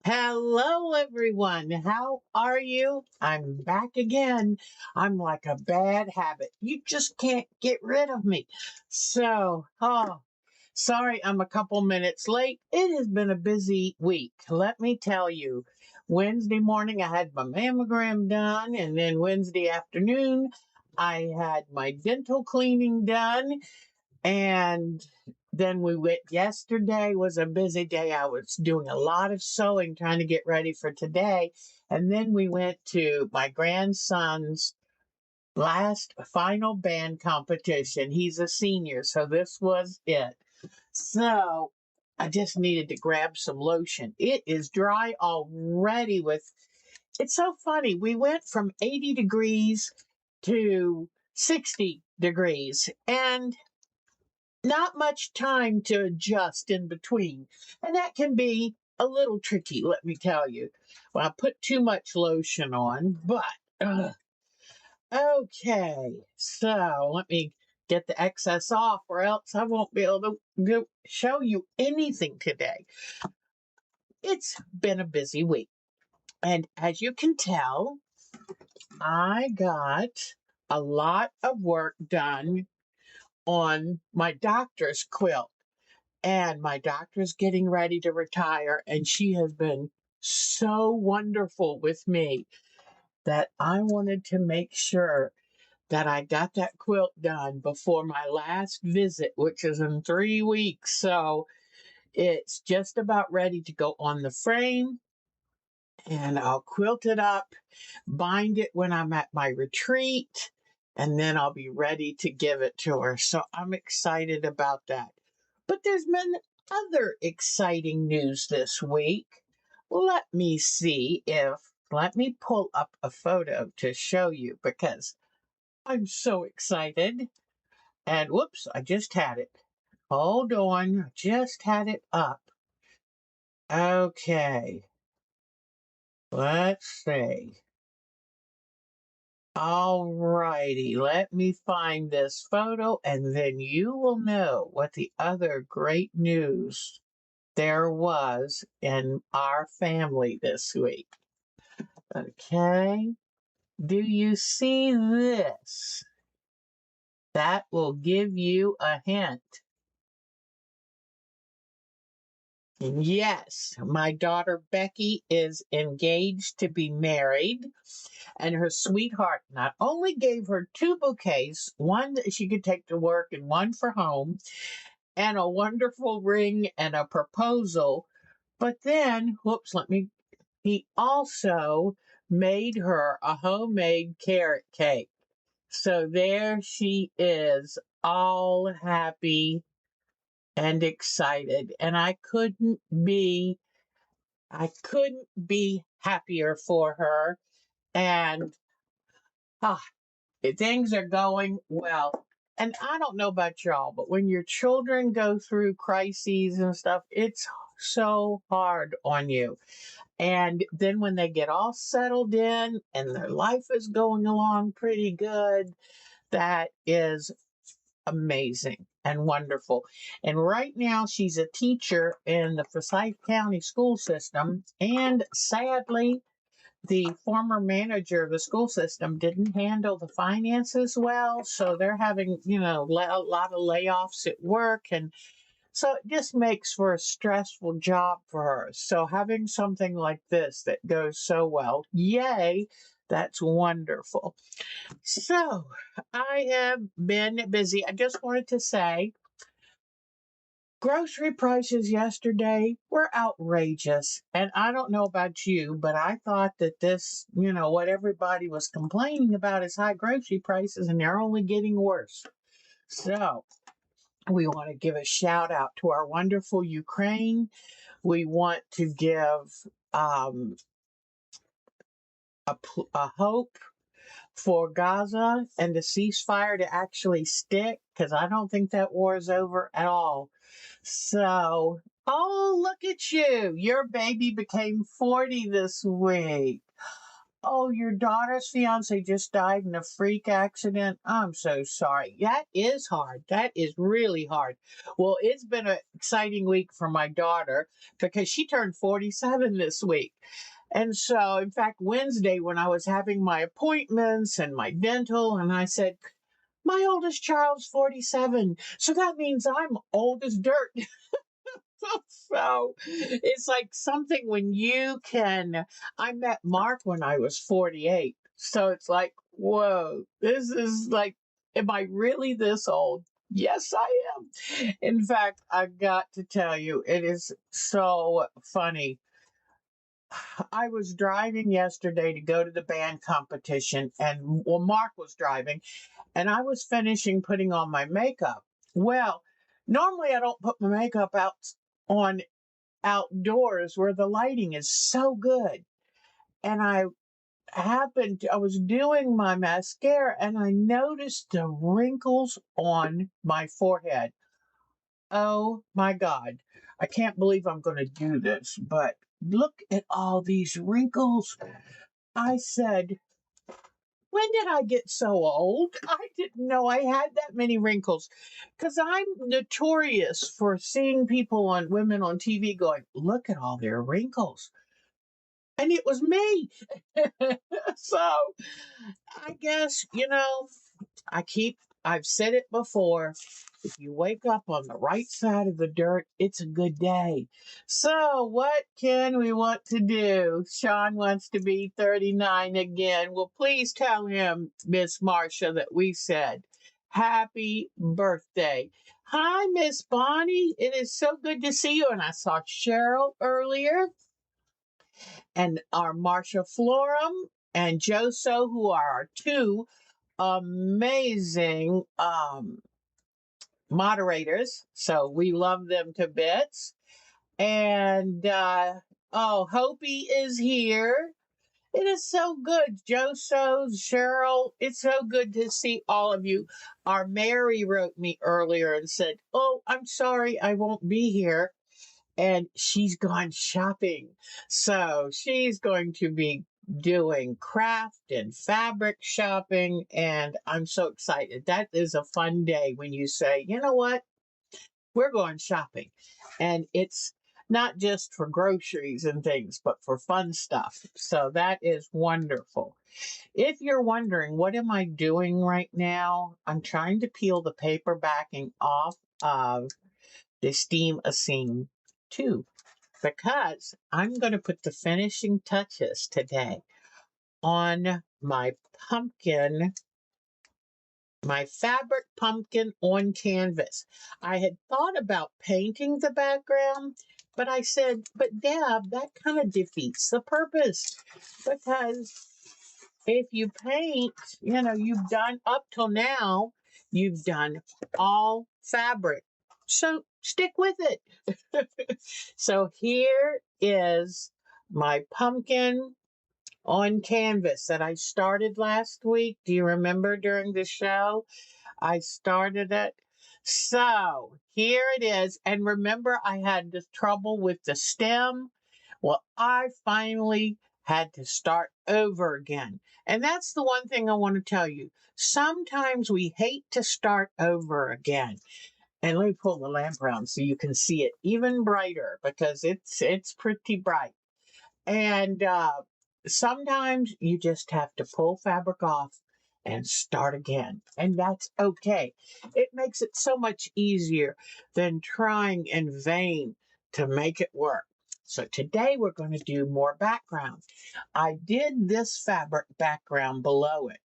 Hello, everyone. How are you? I'm back again. I'm like a bad habit. You just can't get rid of me. Sorry, I'm a couple minutes late. It has been a busy week. Let me tell you. Wednesday morning, I had my mammogram done, and then Wednesday afternoon, I had my dental cleaning done. And then we went, yesterday was a busy day. I was doing a lot of sewing, trying to get ready for today. And then we went to my grandson's last final band competition. He's a senior, so this was it. So I just needed to grab some lotion. It is dry already it's so funny. We went from 80 degrees to 60 degrees. And not much time to adjust in between. And that can be a little tricky, let me tell you. Well, I put too much lotion on, but okay. So let me get the excess off, or else I won't be able to show you anything today. It's been a busy week. And as you can tell, I got a lot of work done on my doctor's quilt. And my doctor's getting ready to retire, and she has been so wonderful with me that I wanted to make sure that I got that quilt done before my last visit, which is in 3 weeks. So it's just about ready to go on the frame, and I'll quilt it up, bind it when I'm at my retreat, and then I'll be ready to give it to her. So I'm excited about that. But there's been other exciting news this week. Let me pull up a photo to show you because I'm so excited. And whoops, I just had it. Hold on, just had it up. Okay, let's see. All righty, let me find this photo and then you will know what the other great news there was in our family this week. Okay, do you see this? That will give you a hint. Yes, my daughter Becky is engaged to be married, and her sweetheart not only gave her two bouquets, one that she could take to work and one for home, and a wonderful ring and a proposal, but then, he also made her a homemade carrot cake. So there she is, all happy and excited. And I couldn't be happier for her. And ah, things are going well. And I don't know about y'all, but when your children go through crises and stuff, it's so hard on you. And then when they get all settled in and their life is going along pretty good, that is amazing and wonderful. And right now, she's a teacher in the Forsyth County school system. And sadly, the former manager of the school system didn't handle the finances well. So they're having, a lot of layoffs at work. And so it just makes for a stressful job for her. So having something like this that goes so well, yay, that's wonderful. So I have been busy. I just wanted to say grocery prices yesterday were outrageous. And I don't know about you, but I thought that this, what everybody was complaining about is high grocery prices, and they're only getting worse. So we want to give a shout out to our wonderful Ukraine. We want to give a hope for Gaza and the ceasefire to actually stick, because I don't think that war is over at all. So, oh, look at you. Your baby became 40 this week. Oh, your daughter's fiance just died in a freak accident. I'm so sorry. That is hard. That is really hard. Well, it's been an exciting week for my daughter because she turned 47 this week. And so, in fact, Wednesday, when I was having my appointments and my dental, and I said, my oldest child's 47. So that means I'm old as dirt. So it's like something when you can. I met Mark when I was 48. So it's like, whoa, this is like, am I really this old? Yes, I am. In fact, I've got to tell you, it is so funny. I was driving yesterday to go to the band competition, and well, Mark was driving, and I was finishing putting on my makeup. Well, normally I don't put my makeup out on outdoors where the lighting is so good. And I was doing my mascara and I noticed the wrinkles on my forehead. Oh my God. I can't believe I'm going to do this, but look at all these wrinkles. I said, when did I get so old? I didn't know I had that many wrinkles because I'm notorious for seeing women on TV going, look at all their wrinkles. And it was me. So I guess, I've said it before. If you wake up on the right side of the dirt, it's a good day. So what can we want to do? Sean wants to be 39 again. Well, please tell him, Miss Marcia, that we said happy birthday. Hi, Miss Bonnie. It is so good to see you. And I saw Cheryl earlier and our Marcia Florum and Joso, who are our two amazing moderators. So we love them to bits. And Hopi is here. It is so good. Joso, Cheryl, it's so good to see all of you. Our Mary wrote me earlier and said, oh, I'm sorry I won't be here, and she's gone shopping. So she's going to be doing craft and fabric shopping, and I'm so excited. That is a fun day when you say, you know what, we're going shopping. And it's not just for groceries and things, but for fun stuff. So that is wonderful. If you're wondering, what am I doing right now? I'm trying to peel the paper backing off of the Steam A Scene 2 because I'm going to put the finishing touches today on my pumpkin, my fabric pumpkin on canvas. I had thought about painting the background, but I said, but Deb, that kind of defeats the purpose because if you paint, you've done up till now, you've done all fabric. So stick with it. So here is my pumpkin on canvas that I started last week. Do you remember during the show? I started it. So here it is. And remember, I had this trouble with the stem. Well, I finally had to start over again. And that's the one thing I want to tell you. Sometimes we hate to start over again. And let me pull the lamp around so you can see it even brighter because it's pretty bright. And sometimes you just have to pull fabric off and start again. And that's okay. It makes it so much easier than trying in vain to make it work. So today we're going to do more background. I did this fabric background below it.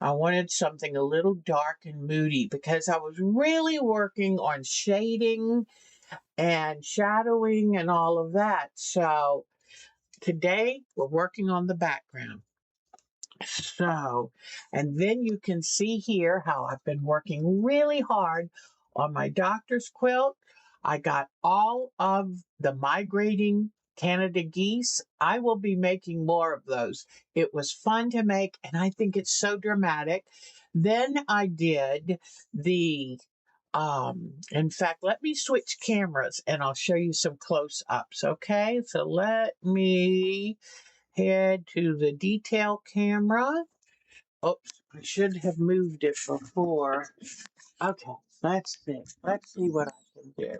I wanted something a little dark and moody because I was really working on shading and shadowing and all of that. So today we're working on the background. So, and then you can see here how I've been working really hard on my doctor's quilt. I got all of the migrating Canada geese. I will be making more of those. It was fun to make, and I think it's so dramatic. Then I did in fact, let me switch cameras and I'll show you some close-ups, okay? So let me head to the detail camera. Oops, I should have moved it before. Okay, let's see. Let's see what I can do.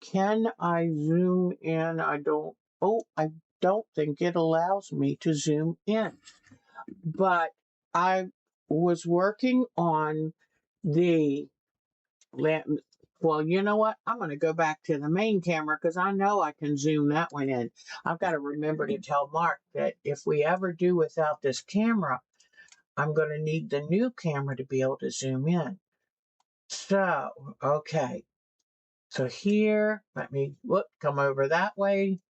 Can I zoom in? I don't think it allows me to zoom in. But I was working on the well, you know what? I'm going to go back to the main camera because I know I can zoom that one in. I've got to remember to tell Mark that if we ever do without this camera, I'm going to need the new camera to be able to zoom in. So, okay. So here, let me come over that way.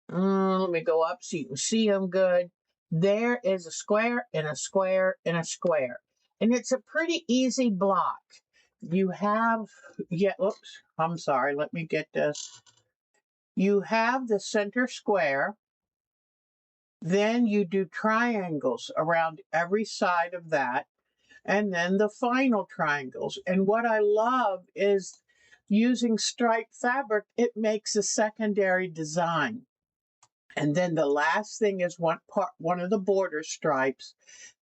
Let me go up so you can see them good. There is a square and a square and a square. And it's a pretty easy block. You have, oops, I'm sorry, let me get this. You have the center square. Then you do triangles around every side of that. And then the final triangles. And what I love is using striped fabric, it makes a secondary design. And then the last thing is one of the border stripes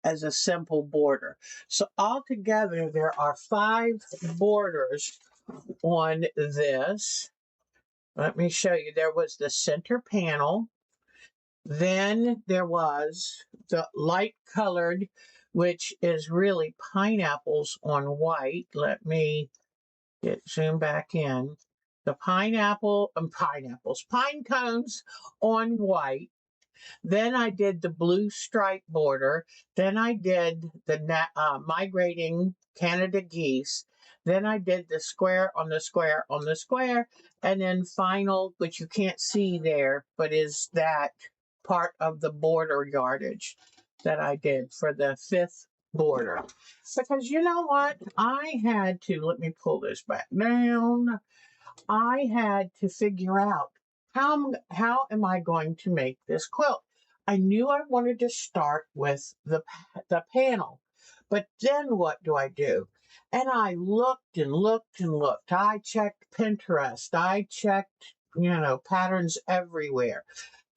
as a simple border. So altogether, there are 5 borders on this. Let me show you. There was the center panel. Then there was the light colored, which is really pineapples on white. Let me zoom back in. The pine cones on white. Then I did the blue stripe border. Then I did the migrating Canada geese. Then I did the square on the square on the square. And then final, which you can't see there, but is that part of the border yardage that I did for the 5th border. Because you know what? I had to, let me pull this back down. I had to figure out how am I going to make this quilt. I knew I wanted to start with the panel, but then what do I do? And I looked and looked and looked. I checked Pinterest. I checked, patterns everywhere.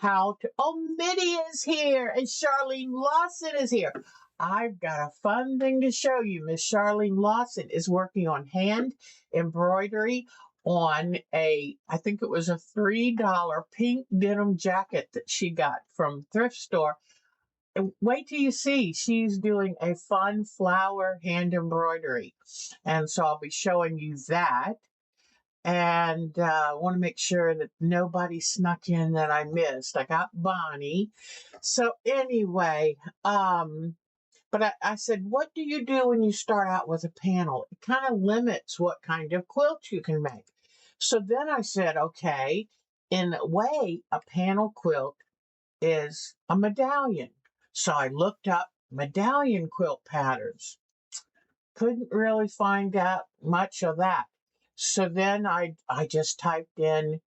Mitty is here and Charlene Lawson is here. I've got a fun thing to show you. Miss Charlene Lawson is working on hand embroidery on I think it was a $3 pink denim jacket that she got from thrift store. And wait till you see, she's doing a fun flower hand embroidery. And so I'll be showing you that. And I want to make sure that nobody snuck in that I missed. I got Bonnie. So anyway, but I said, what do you do when you start out with a panel? It kind of limits what kind of quilt you can make. So then I said, okay, in a way, a panel quilt is a medallion. So I looked up medallion quilt patterns. Couldn't really find out much of that. So then I just typed in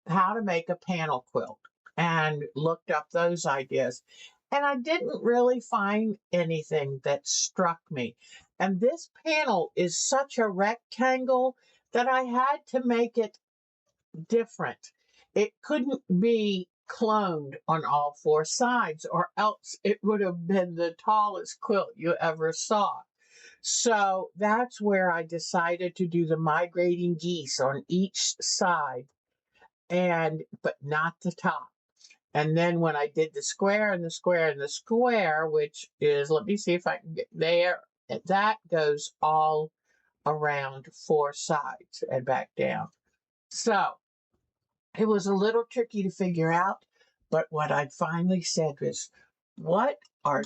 how to make a panel quilt and looked up those ideas. And I didn't really find anything that struck me. And this panel is such a rectangle that I had to make it different. It couldn't be cloned on all 4 sides, or else it would have been the tallest quilt you ever saw. So that's where I decided to do the migrating geese on each side, but not the top. And then when I did the square and the square and the square, which is, let me see if I can get there, that goes all around 4 sides and back down. So it was a little tricky to figure out, but what I finally said was, what are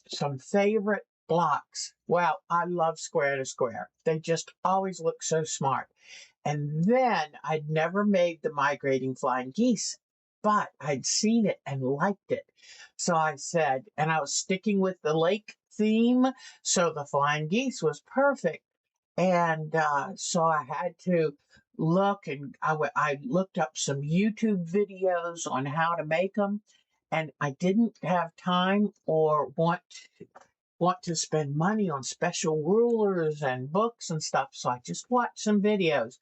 some favorite blocks? Well, I love square to square. They just always look so smart. And then I'd never made the migrating flying geese, but I'd seen it and liked it. So I said, and I was sticking with the lake theme, so the flying geese was perfect. And so I had to look, and I looked up some YouTube videos on how to make them, and I didn't have time or want to spend money on special rulers and books and stuff, so I just watched some videos.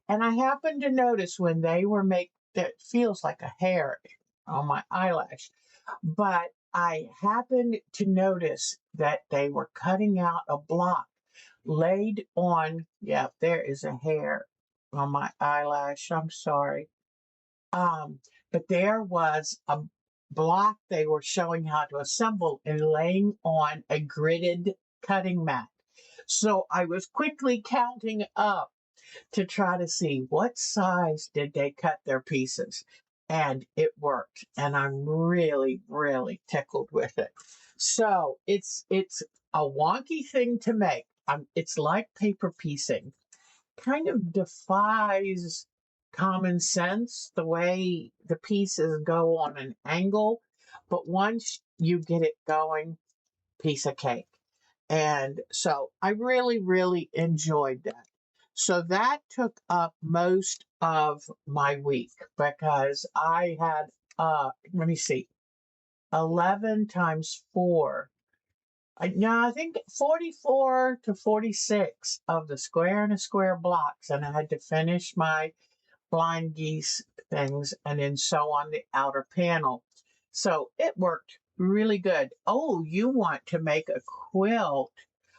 And I happened to notice when they were that feels like a hair on my eyelash. But I happened to notice that they were cutting out a block laid on, yeah, there is a hair on my eyelash. I'm sorry. But there was a block they were showing how to assemble and laying on a gridded cutting mat. So I was quickly counting up to try to see what size did they cut their pieces. And it worked. And I'm really, really tickled with it. So it's a wonky thing to make. It's like paper piecing. Kind of defies common sense the way the pieces go on an angle. But once you get it going, piece of cake. And so I really, really enjoyed that. So that took up most of my week because I had, let me see, 11 times 4. I think 44 to 46 of the square and a square blocks. And I had to finish my blind geese things and then sew on the outer panel. So it worked really good. Oh, you want to make a quilt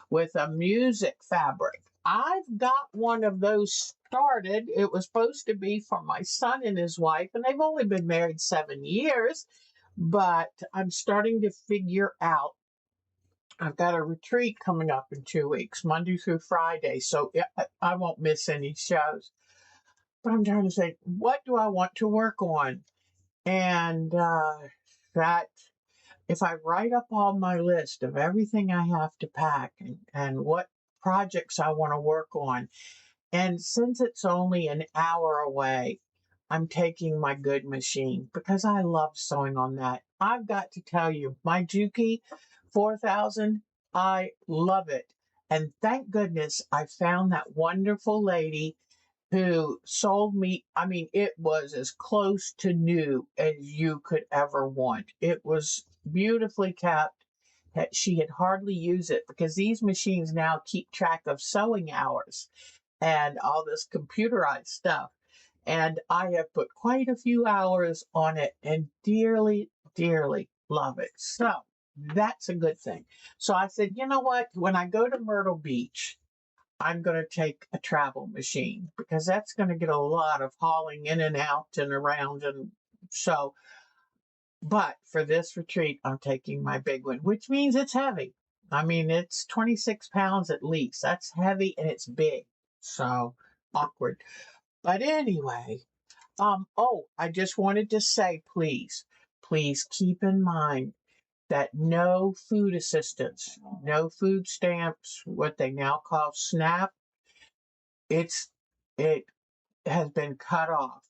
with a music fabric. I've got one of those started. It was supposed to be for my son and his wife, and they've only been married 7 years, but I'm starting to figure out. I've got a retreat coming up in 2 weeks, Monday through Friday, so I won't miss any shows. But I'm trying to say, what do I want to work on? And that if I write up all my list of everything I have to pack and what projects I want to work on, and since it's only an hour away, I'm taking my good machine because I love sewing on that. I've got to tell you, my Juki 4000, I love it. And thank goodness I found that wonderful lady who sold me, I mean, it was as close to new as you could ever want. It was beautifully kept. She had hardly used it because these machines now keep track of sewing hours and all this computerized stuff. And I have put quite a few hours on it and dearly, dearly love it. So that's a good thing. So I said, you know what? When I go to Myrtle Beach, I'm going to take a travel machine because that's going to get a lot of hauling in and out and around. And so, but for this retreat, I'm taking my big one, which means it's heavy. I mean, it's 26 pounds at least. That's heavy and it's big. So awkward. But anyway, oh, I just wanted to say, please keep in mind that no food assistance, no food stamps, what they now call SNAP, it has been cut off.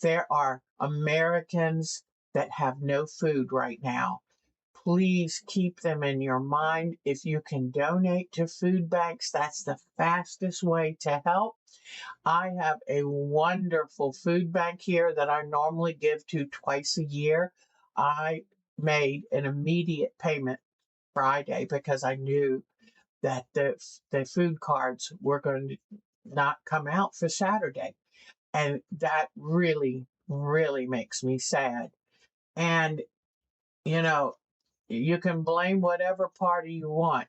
There are Americans that have no food right now. Please keep them in your mind. If you can donate to food banks, that's the fastest way to help. I have a wonderful food bank here that I normally give to twice a year. I made an immediate payment Friday because I knew that the food cards were going to not come out for Saturday. And that really, really makes me sad. And, you know, you can blame whatever party you want,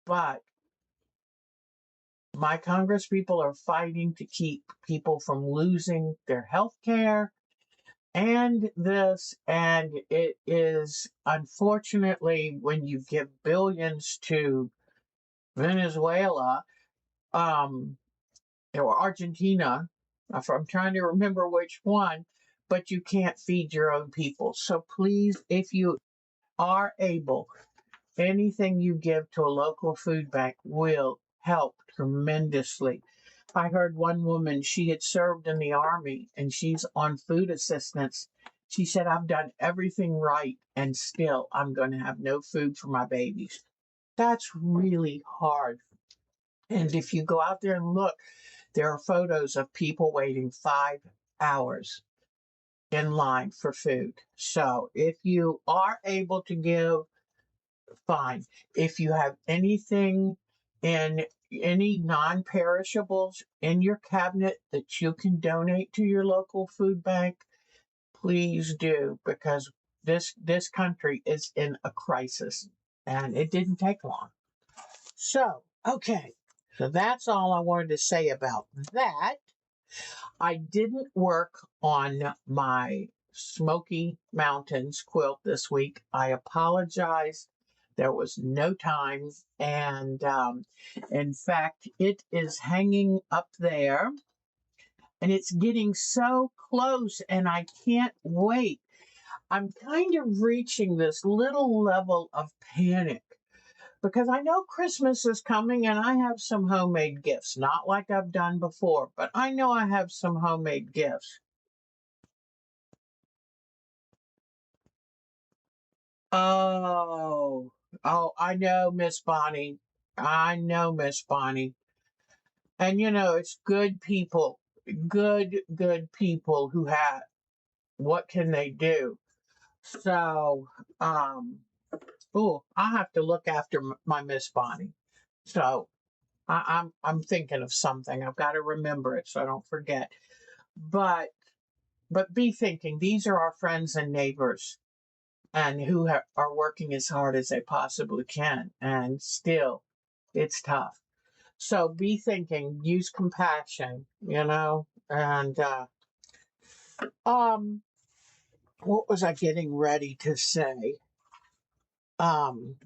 but my Congress people are fighting to keep people from losing their health care and this. And it is unfortunately when you give billions to Venezuela, or Argentina, I'm trying to remember which one, but you can't feed your own people. So please, if you are able, anything you give to a local food bank will help tremendously. I heard one woman, she had served in the army and she's on food assistance. She said, I've done everything right and still I'm going to have no food for my babies. That's really hard. And if you go out there and look, there are photos of people waiting 5 hours in line for food. So if you are able to give, fine. If you have anything in any non-perishables in your cabinet that you can donate to your local food bank, please do, because this country is in a crisis, and it didn't take long. So, okay. So that's all I wanted to say about that. I didn't work on my Smoky Mountains quilt this week. I apologize. There was no time. And in fact, it is hanging up there. And it's getting so close, and I can't wait. I'm kind of reaching this little level of panic because I know Christmas is coming and I have some homemade gifts. Not like I've done before, but I know I have some homemade gifts. Oh, oh, I know, Miss Bonnie. I know, Miss Bonnie. And you know, it's good people, good people who have, what can they do? So, oh, I have to look after my Miss Bonnie. So I'm thinking of something. I've got to remember it so I don't forget. But be thinking these are our friends and neighbors, and who are working as hard as they possibly can, and still, it's tough. So be thinking, use compassion, and um, what was I getting ready to say? Um,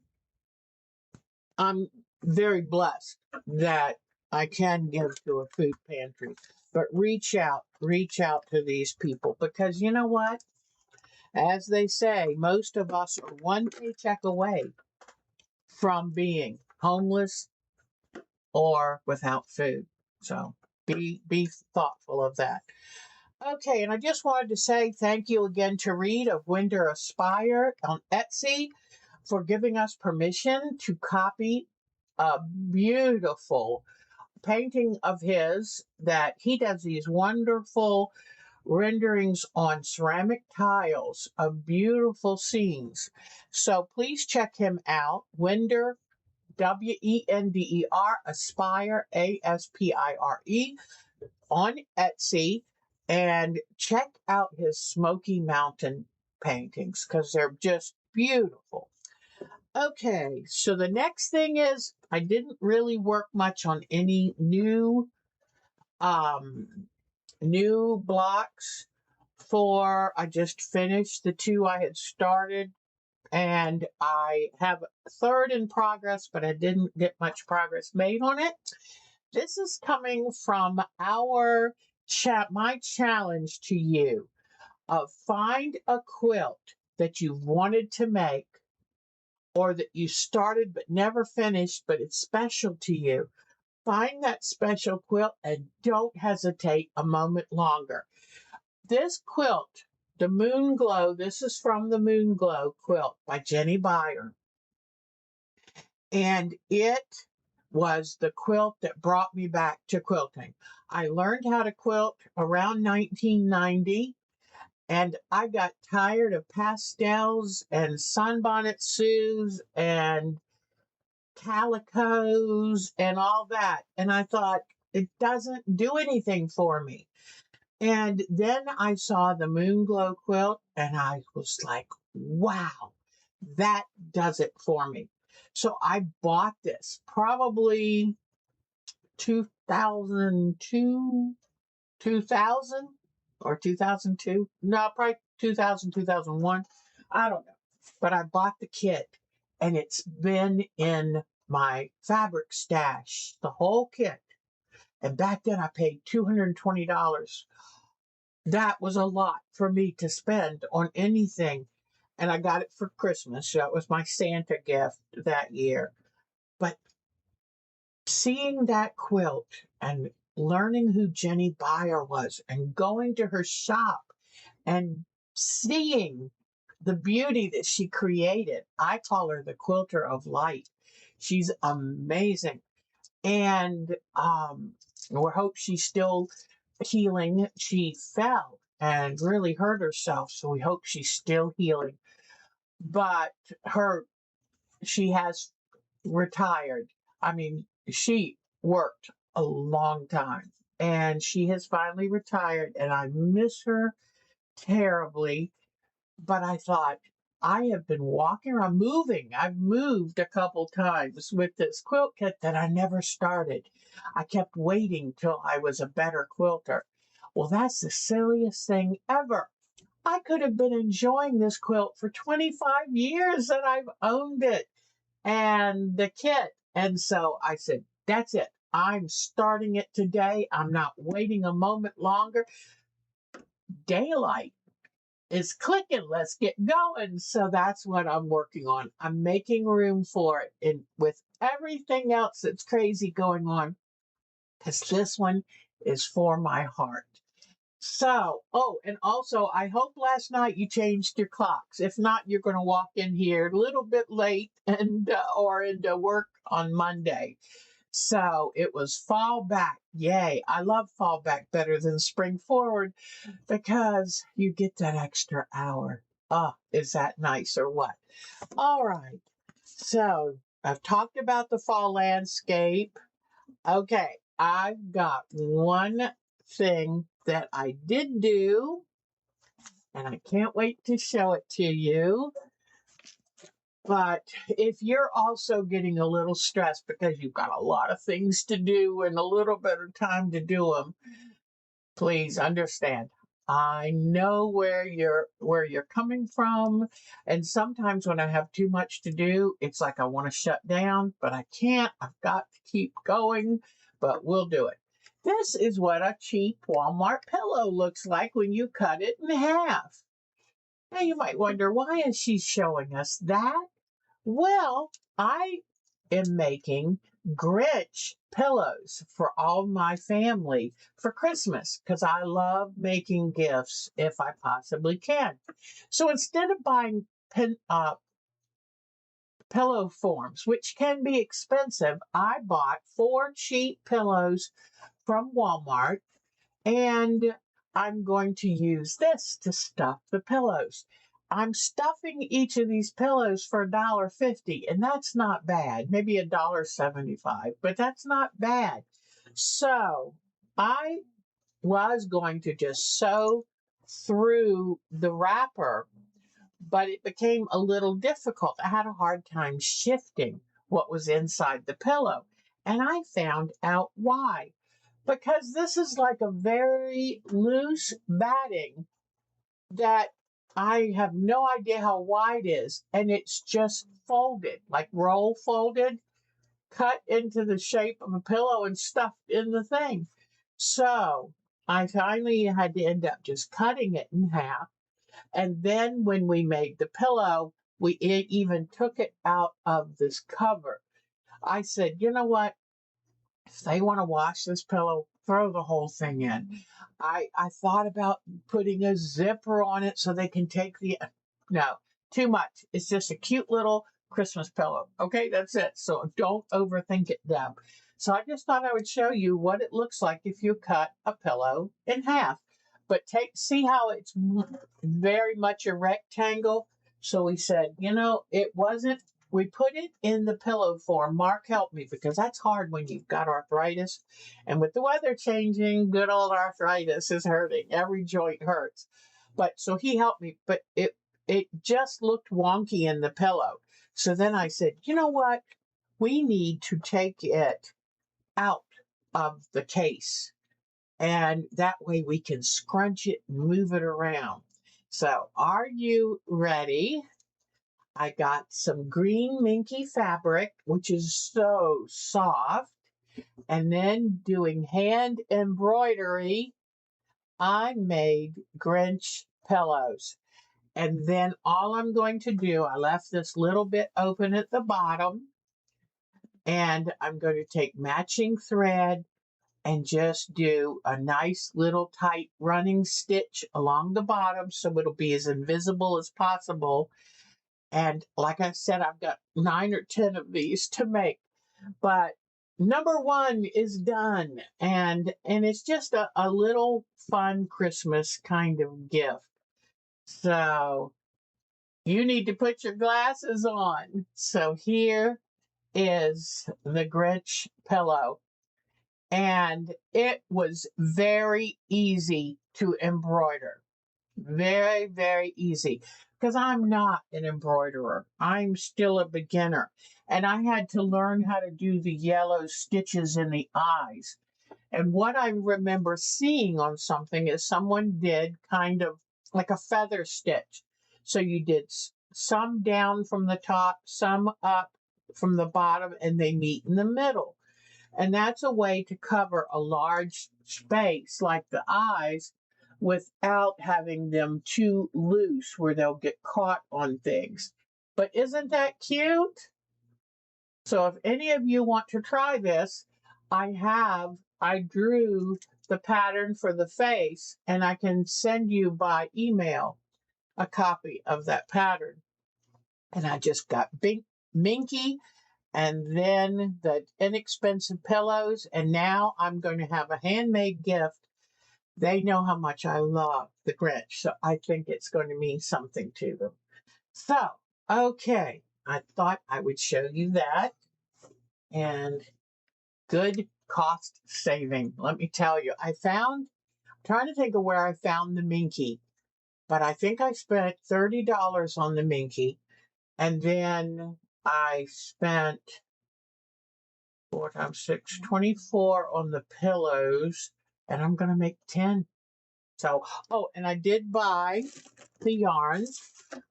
I'm very blessed that I can give to a food pantry, but reach out to these people, because you know what? As they say, most of us are one paycheck away from being homeless or without food. So be thoughtful of that. Okay, and I just wanted to say thank you again to Reed of Winter Aspire on Etsy for giving us permission to copy a beautiful painting of his that he does, these wonderful renderings on ceramic tiles of beautiful scenes. So please check him out. Winder, Wender, Aspire, Aspire, on Etsy, and check out his Smoky Mountain paintings because they're just beautiful. Okay, so the next thing is I didn't really work much on any new blocks. I just finished the two I had started, and I have a third in progress, but I didn't get much progress made on it. This is coming from my challenge to you of find a quilt that you've wanted to make, or that you started but never finished, but it's special to you. Find that special quilt and don't hesitate a moment longer. This quilt, the Moon Glow, this is from the Moon Glow quilt by Jenny Beyer. And it was the quilt that brought me back to quilting. I learned how to quilt around 1990, and I got tired of pastels and sunbonnet sues and calicos and all that. And I thought, it doesn't do anything for me. And then I saw the Moon Glow quilt, and I was like, wow, that does it for me. So I bought this probably 2002, 2000 or 2002. No, probably 2000, 2001. I don't know. But I bought the kit, and it's been in my fabric stash, the whole kit. And back then I paid $220. That was a lot for me to spend on anything. And I got it for Christmas. So it was my Santa gift that year. But seeing that quilt and learning who Jenny Beyer was and going to her shop and seeing the beauty that she created. I call her the quilter of light. She's amazing. And we hope she's still healing. She fell and really hurt herself, so we hope she's still healing. But she has retired. I mean, she worked a long time, and she has finally retired, and I miss her terribly. But I thought, I have been walking around moving. I've moved a couple times with this quilt kit that I never started. I kept waiting till I was a better quilter. Well, that's the silliest thing ever. I could have been enjoying this quilt for 25 years that I've owned it and the kit. And so I said, that's it. I'm starting it today. I'm not waiting a moment longer. Daylight is clicking. Let's get going. So that's what I'm working on. I'm making room for it and with everything else that's crazy going on, because this one is for my heart. So, oh, and also, I hope last night you changed your clocks. If not, you're going to walk in here a little bit late and or into work on Monday. So it was fall back. Yay. I love fall back better than spring forward because you get that extra hour. Oh, is that nice or what? All right. So I've talked about the fall landscape. Okay. I've got one thing that I did do, and I can't wait to show it to you. But if you're also getting a little stressed because you've got a lot of things to do and a little bit of time to do them, please understand. I know where you're coming from, and sometimes when I have too much to do, it's like I want to shut down, but I can't. I've got to keep going, but we'll do it. This is what a cheap Walmart pillow looks like when you cut it in half. Now you might wonder, why is she showing us that? Well, I am making Grinch pillows for all my family for Christmas because I love making gifts if I possibly can. So instead of buying pillow forms, which can be expensive, I bought 4 cheap pillows from Walmart, and I'm going to use this to stuff the pillows. I'm stuffing each of these pillows for $1.50, and that's not bad. Maybe $1.75, but that's not bad. So I was going to just sew through the wrapper, but it became a little difficult. I had a hard time shifting what was inside the pillow, and I found out why. Because this is like a very loose batting that I have no idea how wide it is, and it's just folded, like roll folded, cut into the shape of a pillow and stuffed in the thing. So I finally had to end up just cutting it in half. And then when we made the pillow, we even took it out of this cover. I said, you know what? If they want to wash this pillow, throw the whole thing in. I thought about putting a zipper on it so they can take the, no, too much. It's just a cute little Christmas pillow. Okay, that's it. So don't overthink it, Deb. So I just thought I would show you what it looks like if you cut a pillow in half. But see how it's very much a rectangle? So we said, it wasn't, we put it in the pillow form. Mark helped me because that's hard when you've got arthritis. And with the weather changing, good old arthritis is hurting. Every joint hurts. But so he helped me, but it just looked wonky in the pillow. So then I said, you know what? We need to take it out of the case. And that way we can scrunch it and move it around. So are you ready? I got some green minky fabric, which is so soft. And then doing hand embroidery, I made Grinch pillows. And then all I'm going to do, I left this little bit open at the bottom. And I'm going to take matching thread and just do a nice little tight running stitch along the bottom so it'll be as invisible as possible. And like I said, I've got 9 or 10 of these to make, but number 1 is done. And it's just a little fun Christmas kind of gift. So you need to put your glasses on. So here is the Grinch pillow. And it was very easy to embroider. Very, very easy. because I'm not an embroiderer. I'm still a beginner. And I had to learn how to do the yellow stitches in the eyes. And what I remember seeing on something is someone did kind of like a feather stitch. So you did some down from the top, some up from the bottom, and they meet in the middle. And that's a way to cover a large space like the eyes without having them too loose where they'll get caught on things. But isn't that cute? So if any of you want to try this, I drew the pattern for the face and I can send you by email a copy of that pattern. And I just got Minky and then the inexpensive pillows. And now I'm going to have a handmade gift. They know how much I love the Grinch. So I think it's going to mean something to them. So, okay. I thought I would show you that. And good cost saving. Let me tell you, I'm trying to think of where I found the Minky, but I think I spent $30 on the Minky. And then I spent 4 times 6, 24 on the pillows, and I'm going to make 10. So, oh, and I did buy the yarns.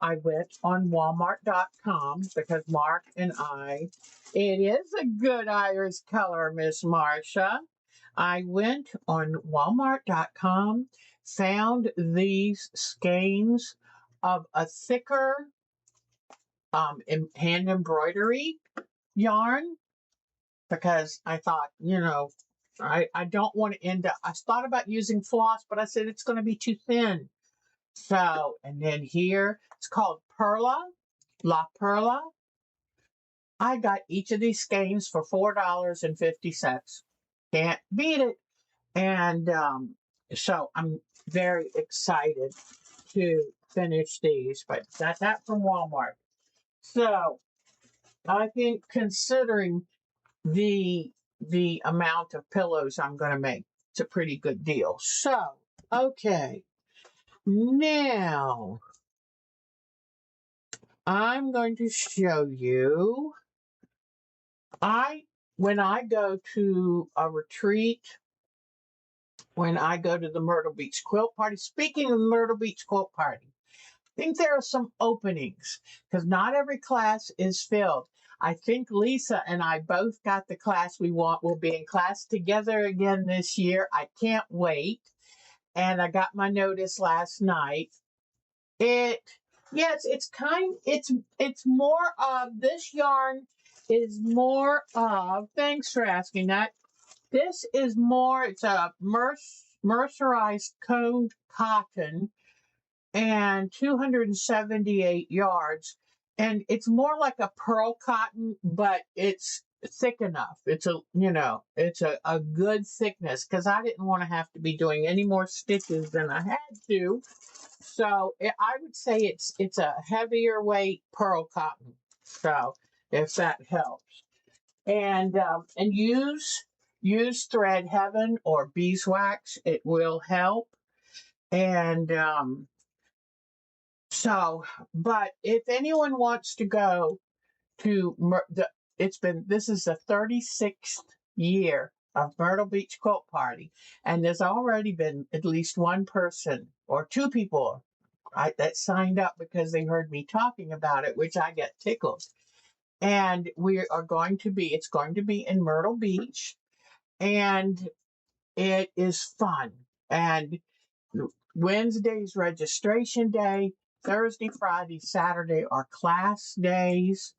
I went on Walmart.com because Mark and it is a good iris color, Miss Marcia. I went on Walmart.com, found these skeins of a thicker hand embroidery yarn because I thought, I don't want to end up, I thought about using floss, but I said it's going to be too thin. So, and then here, it's called Perla, La Perla. I got each of these skeins for $4.50. Can't beat it. And so I'm very excited to finish these, but got that from Walmart. So I think considering the amount of pillows I'm going to make, it's a pretty good deal. So, okay. Now, I'm going to show you, when I go to a retreat, when I go to the Myrtle Beach Quilt Party, speaking of the Myrtle Beach Quilt Party, I think there are some openings because not every class is filled. I think Lisa and I both got the class we want. We'll be in class together again this year. I can't wait. And I got my notice last night. Yes, it's more of, this yarn is more of, thanks for asking that. This is more, it's a mercerized coned cotton and 278 yards. And it's more like a pearl cotton, but it's thick enough. It's a good thickness because I didn't want to have to be doing any more stitches than I had to. So I would say it's a heavier weight pearl cotton. So if that helps, and use Thread Heaven or beeswax, it will help. And but if anyone wants to go to this is the 36th year of Myrtle Beach Quilt Party, and there's already been at least one person or two people that signed up because they heard me talking about it, which I get tickled. And it's going to be in Myrtle Beach, and it is fun. And Wednesday's registration day. Thursday, Friday, Saturday are class days.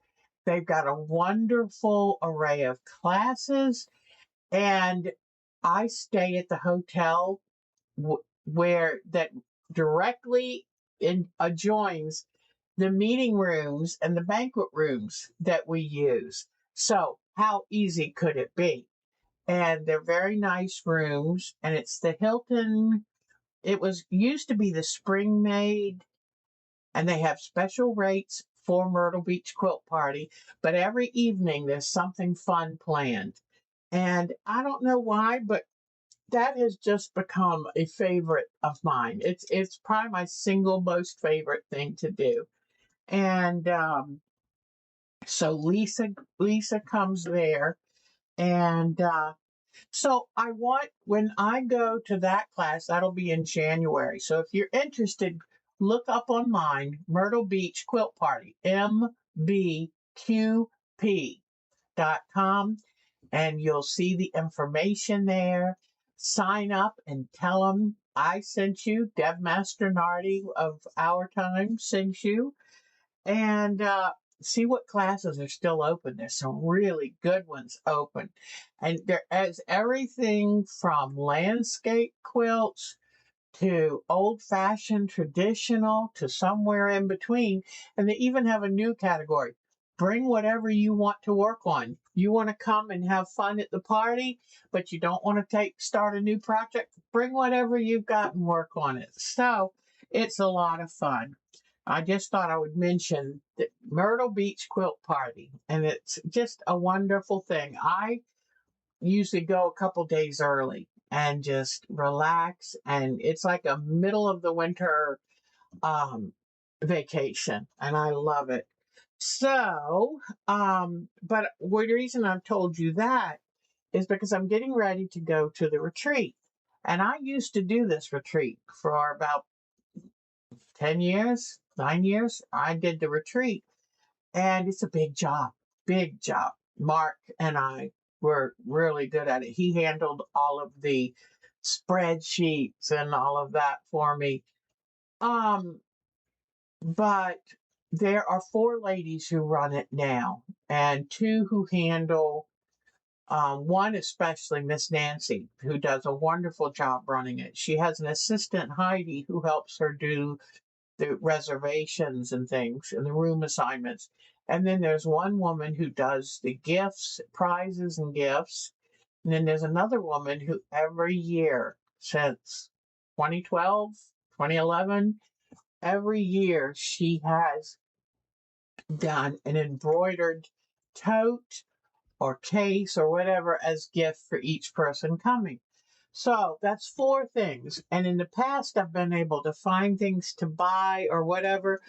They've got a wonderful array of classes. And I stay at the hotel where that directly adjoins the meeting rooms and the banquet rooms that we use. So how easy could it be? And they're very nice rooms. And it's the Hilton. It used to be the Spring Maid, and they have special rates for Myrtle Beach Quilt Party, but every evening there's something fun planned. And I don't know why, but that has just become a favorite of mine. It's probably my single most favorite thing to do. And so Lisa comes there, and so I want, when I go to that class, that'll be in January. So if you're interested, look up online, Myrtle Beach Quilt Party, mbqp.com, and you'll see the information there. Sign up and tell them I sent you. Deb Masternardi of Our Time sent you. And see what classes are still open. There's some really good ones open. And there is everything from landscape quilts to old-fashioned traditional to somewhere in between. And they even have a new category. Bring whatever you want to work on. You want to come and have fun at the party, but you don't want to start a new project? Bring whatever you've got and work on it. So it's a lot of fun. I just thought I would mention the Myrtle Beach Quilt Party, and it's just a wonderful thing. I usually go a couple days early and just relax, and it's like a middle of the winter vacation, and I love it. So, but the reason I've told you that is because I'm getting ready to go to the retreat. And I used to do this retreat for about 10 years, 9 years. I did the retreat, and it's a big job, big job. Mark and I were really good at it. He handled all of the spreadsheets and all of that for me. Um, but there are four ladies who run it now, and two who handle, one especially, Miss Nancy, who does a wonderful job running it. She has an assistant, Heidi, who helps her do the reservations and things and the room assignments. And then there's one woman who does the gifts, prizes and gifts. And then there's another woman who every year since 2012, 2011, every year she has done an embroidered tote or case or whatever as gift for each person coming. So that's four things. And in the past, I've been able to find things to buy or whatever.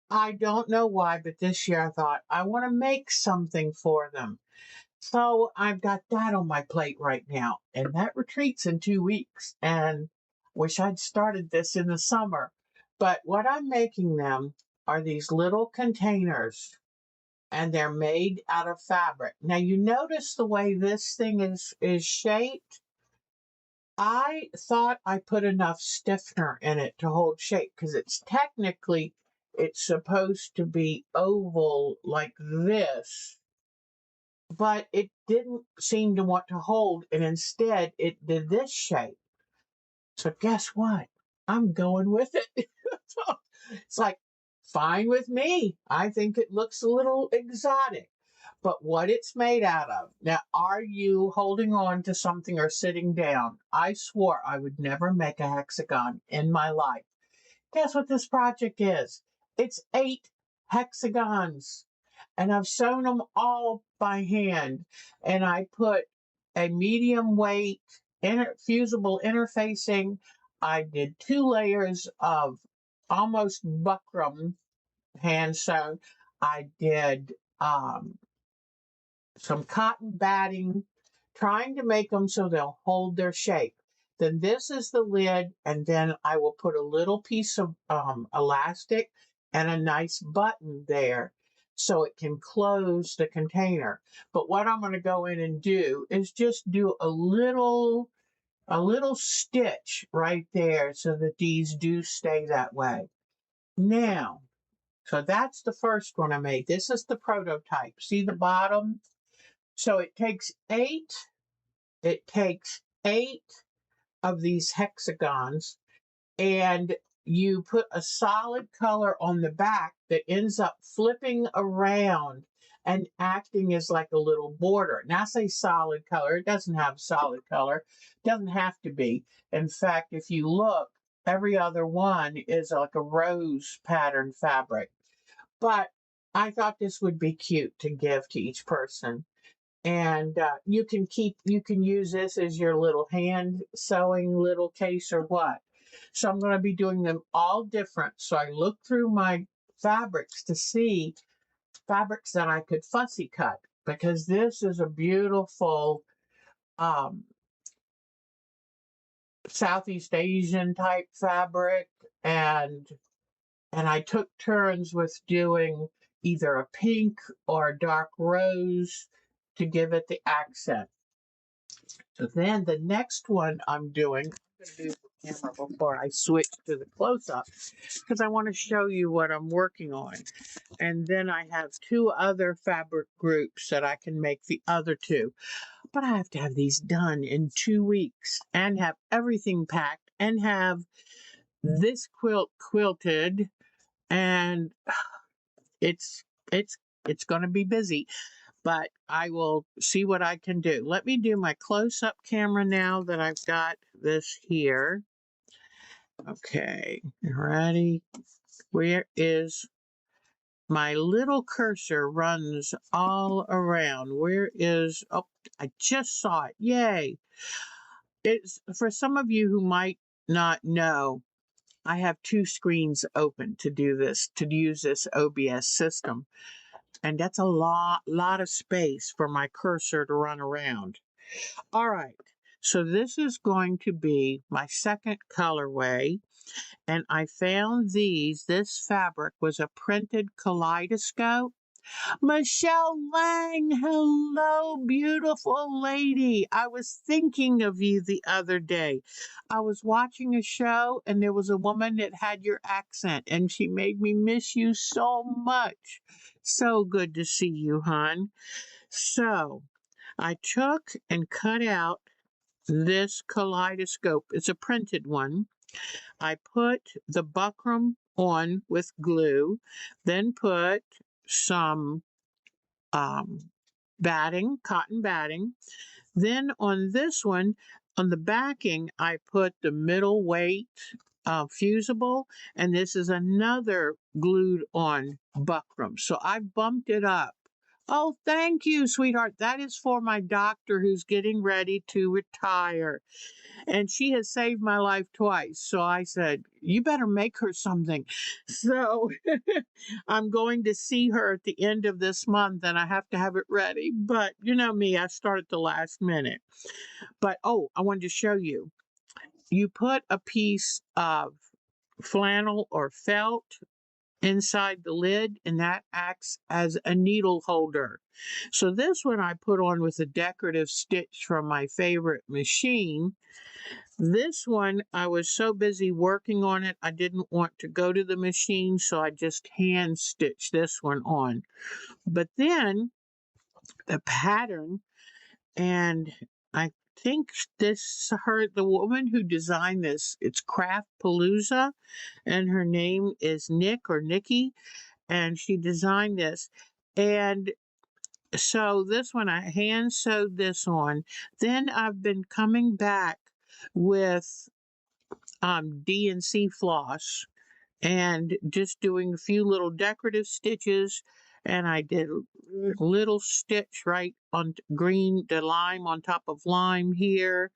I don't know why, but this year I thought I want to make something for them. So I've got that on my plate right now. And that retreat's in 2 weeks. And wish I'd started this in the summer. But what I'm making them are these little containers, and they're made out of fabric. Now you notice the way this thing is shaped. I thought I put enough stiffener in it to hold shape, because it's supposed to be oval like this, but it didn't seem to want to hold, and instead it did this shape. So guess what? I'm going with it. It's like, fine with me. I think it looks a little exotic. But what it's made out of. Now, are you holding on to something or sitting down? I swore I would never make a hexagon in my life. Guess what this project is? It's 8 hexagons. And I've sewn them all by hand. And I put a medium weight fusible interfacing. I did 2 layers of almost buckram hand sewn. I did some cotton batting, trying to make them so they'll hold their shape. Then this is the lid, and then I will put a little piece of elastic and a nice button there so it can close the container. But what I'm going to go in and do is just do a little stitch right there so that these do stay that way. Now, so that's the first one I made. This is the prototype. See the bottom? So it takes eight of these hexagons, and you put a solid color on the back that ends up flipping around and acting as like a little border. Now I say solid color, it doesn't have solid color, it doesn't have to be. In fact, if you look, every other one is like a rose pattern fabric. But I thought this would be cute to give to each person. And you can use this as your little hand sewing little case or what. So I'm going to be doing them all different. So I looked through my fabrics to see fabrics that I could fussy cut, because this is a beautiful um, Southeast Asian type fabric, and I took turns with doing either a pink or a dark rose to give it the accent. So then the next one I'm doing, I'm going to do the camera before I switch to the close-up, because I want to show you what I'm working on. And then I have two other fabric groups that I can make the other two. But I have to have these done in 2 weeks and have everything packed and have this quilt quilted, and it's it's it's going to be busy, but I will see what I can do. Let me do my close-up camera now that I've got this here. Okay, ready? Where is my little cursor? Runs all around. Where is, oh, I just saw it. Yay. It's for some of you who might not know, I have two screens open to do this, to use this OBS system. And that's a lot of space for my cursor to run around. All right, so this is going to be my second colorway. And I found these. This fabric was a printed kaleidoscope. Michelle Lang, hello, beautiful lady. I was thinking of you the other day. I was watching a show and there was a woman that had your accent and she made me miss you so much. So good to see you, hon. So I took and cut out this kaleidoscope. It's a printed one. I put the buckram on with glue, then put some batting, cotton batting. Then on this one, on the backing, I put the middle weight fusible, and this is another glued on buckram. So I bumped it up. Oh, thank you, sweetheart. That is for my doctor who's getting ready to retire. And she has saved my life twice. So I said, you better make her something. So I'm going to see her at the end of this month and I have to have it ready. But you know me, I start at the last minute. But oh, I wanted to show you. You put a piece of flannel or felt inside the lid, and that acts as a needle holder. So this one I put on with a decorative stitch from my favorite machine. This one, I was so busy working on it, I didn't want to go to the machine, so I just hand stitched this one on. But then the pattern, and I think the woman who designed this, it's Craft Palooza, and her name is Nick or Nikki, and she designed this. And so this one, I hand sewed this on. Then I've been coming back with D&C floss and just doing a few little decorative stitches, and I did a little stitch right on green, the lime on top of lime here.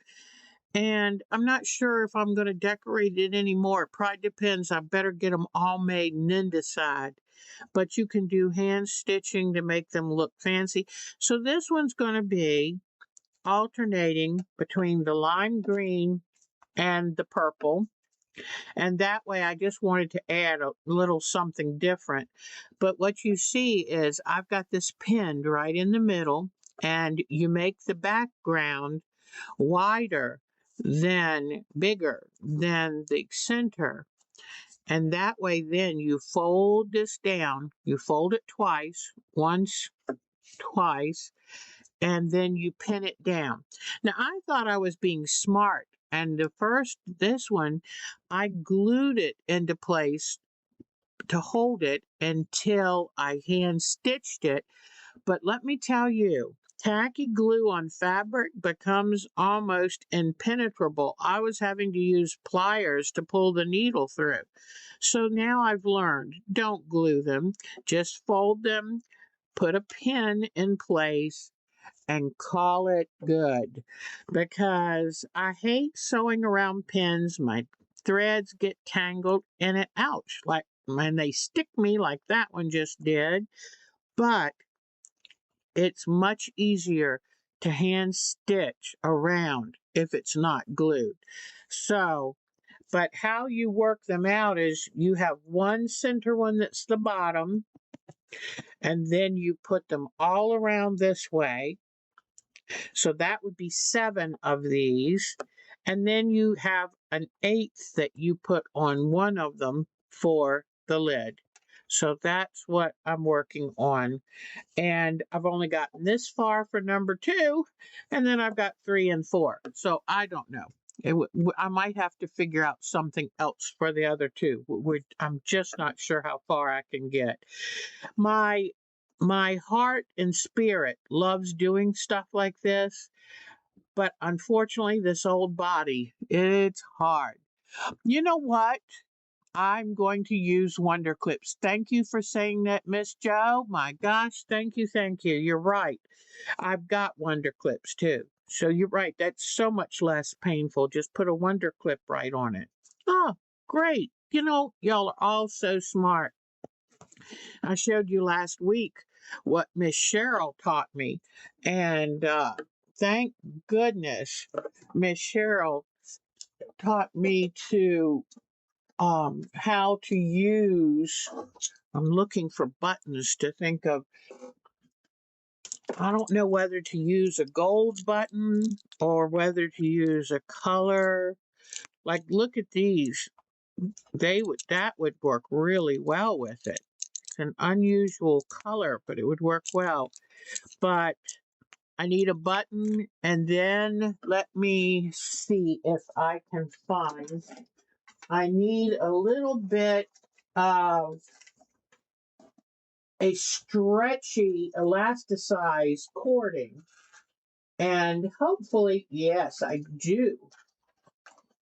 And I'm not sure if I'm going to decorate it anymore. It probably depends. I better get them all made and then decide. But you can do hand stitching to make them look fancy. So this one's going to be alternating between the lime green and the purple. And that way I just wanted to add a little something different. But what you see is I've got this pinned right in the middle, and you make the background bigger than the center. And that way then you fold this down, you fold it twice, once, twice, and then you pin it down. Now, I thought I was being smart, and this one, I glued it into place to hold it until I hand stitched it. But let me tell you, tacky glue on fabric becomes almost impenetrable. I was having to use pliers to pull the needle through. So now I've learned, don't glue them, just fold them, put a pin in place, and call it good, because I hate sewing around pins. My threads get tangled in it. Ouch, like when they stick me like that one just did. But it's much easier to hand stitch around if it's not glued. So, but how you work them out is you have one center one that's the bottom, and then you put them all around this way. So that would be 7 of these. And then you have an 8th that you put on one of them for the lid. So that's what I'm working on. And I've only gotten this far for number 2, and then I've got 3 and 4. So I don't know. I might have to figure out something else for the other 2. I'm just not sure how far I can get. My heart and spirit loves doing stuff like this, but unfortunately, this old body, it's hard. You know what? I'm going to use Wonder Clips. Thank you for saying that, Miss Joe. My gosh, thank you, thank you. You're right. I've got Wonder Clips too. So you're right. That's so much less painful. Just put a Wonder Clip right on it. Oh, great. You know, y'all are all so smart. I showed you last week what Miss Cheryl taught me. And thank goodness Miss Cheryl taught me to how to use, I'm looking for buttons to think of. I don't know whether to use a gold button or whether to use a color. Like, look at these. That would work really well with it. It's an unusual color, but it would work well. But I need a button, and then let me see if I can find. I need a little bit of a stretchy, elasticized cording. And hopefully, yes, I do.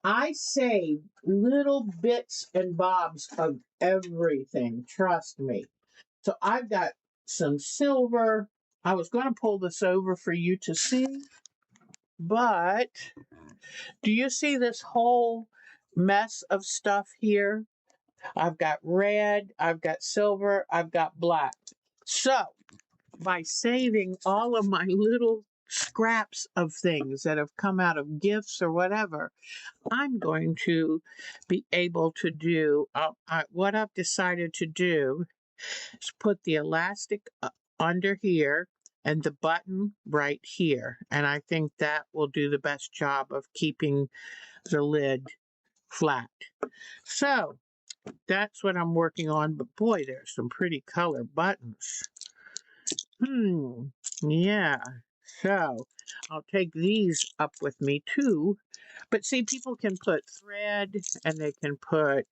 I save little bits and bobs of everything, trust me. So I've got some silver. I was going to pull this over for you to see, but do you see this whole mess of stuff here? I've got red, I've got silver, I've got black. So by saving all of my little scraps of things that have come out of gifts or whatever, I'm going to be able to do what I've decided to do is put the elastic under here and the button right here. And I think that will do the best job of keeping the lid flat. So that's what I'm working on. But boy, there's some pretty color buttons. Yeah. So I'll take these up with me too. But see, people can put thread and they can put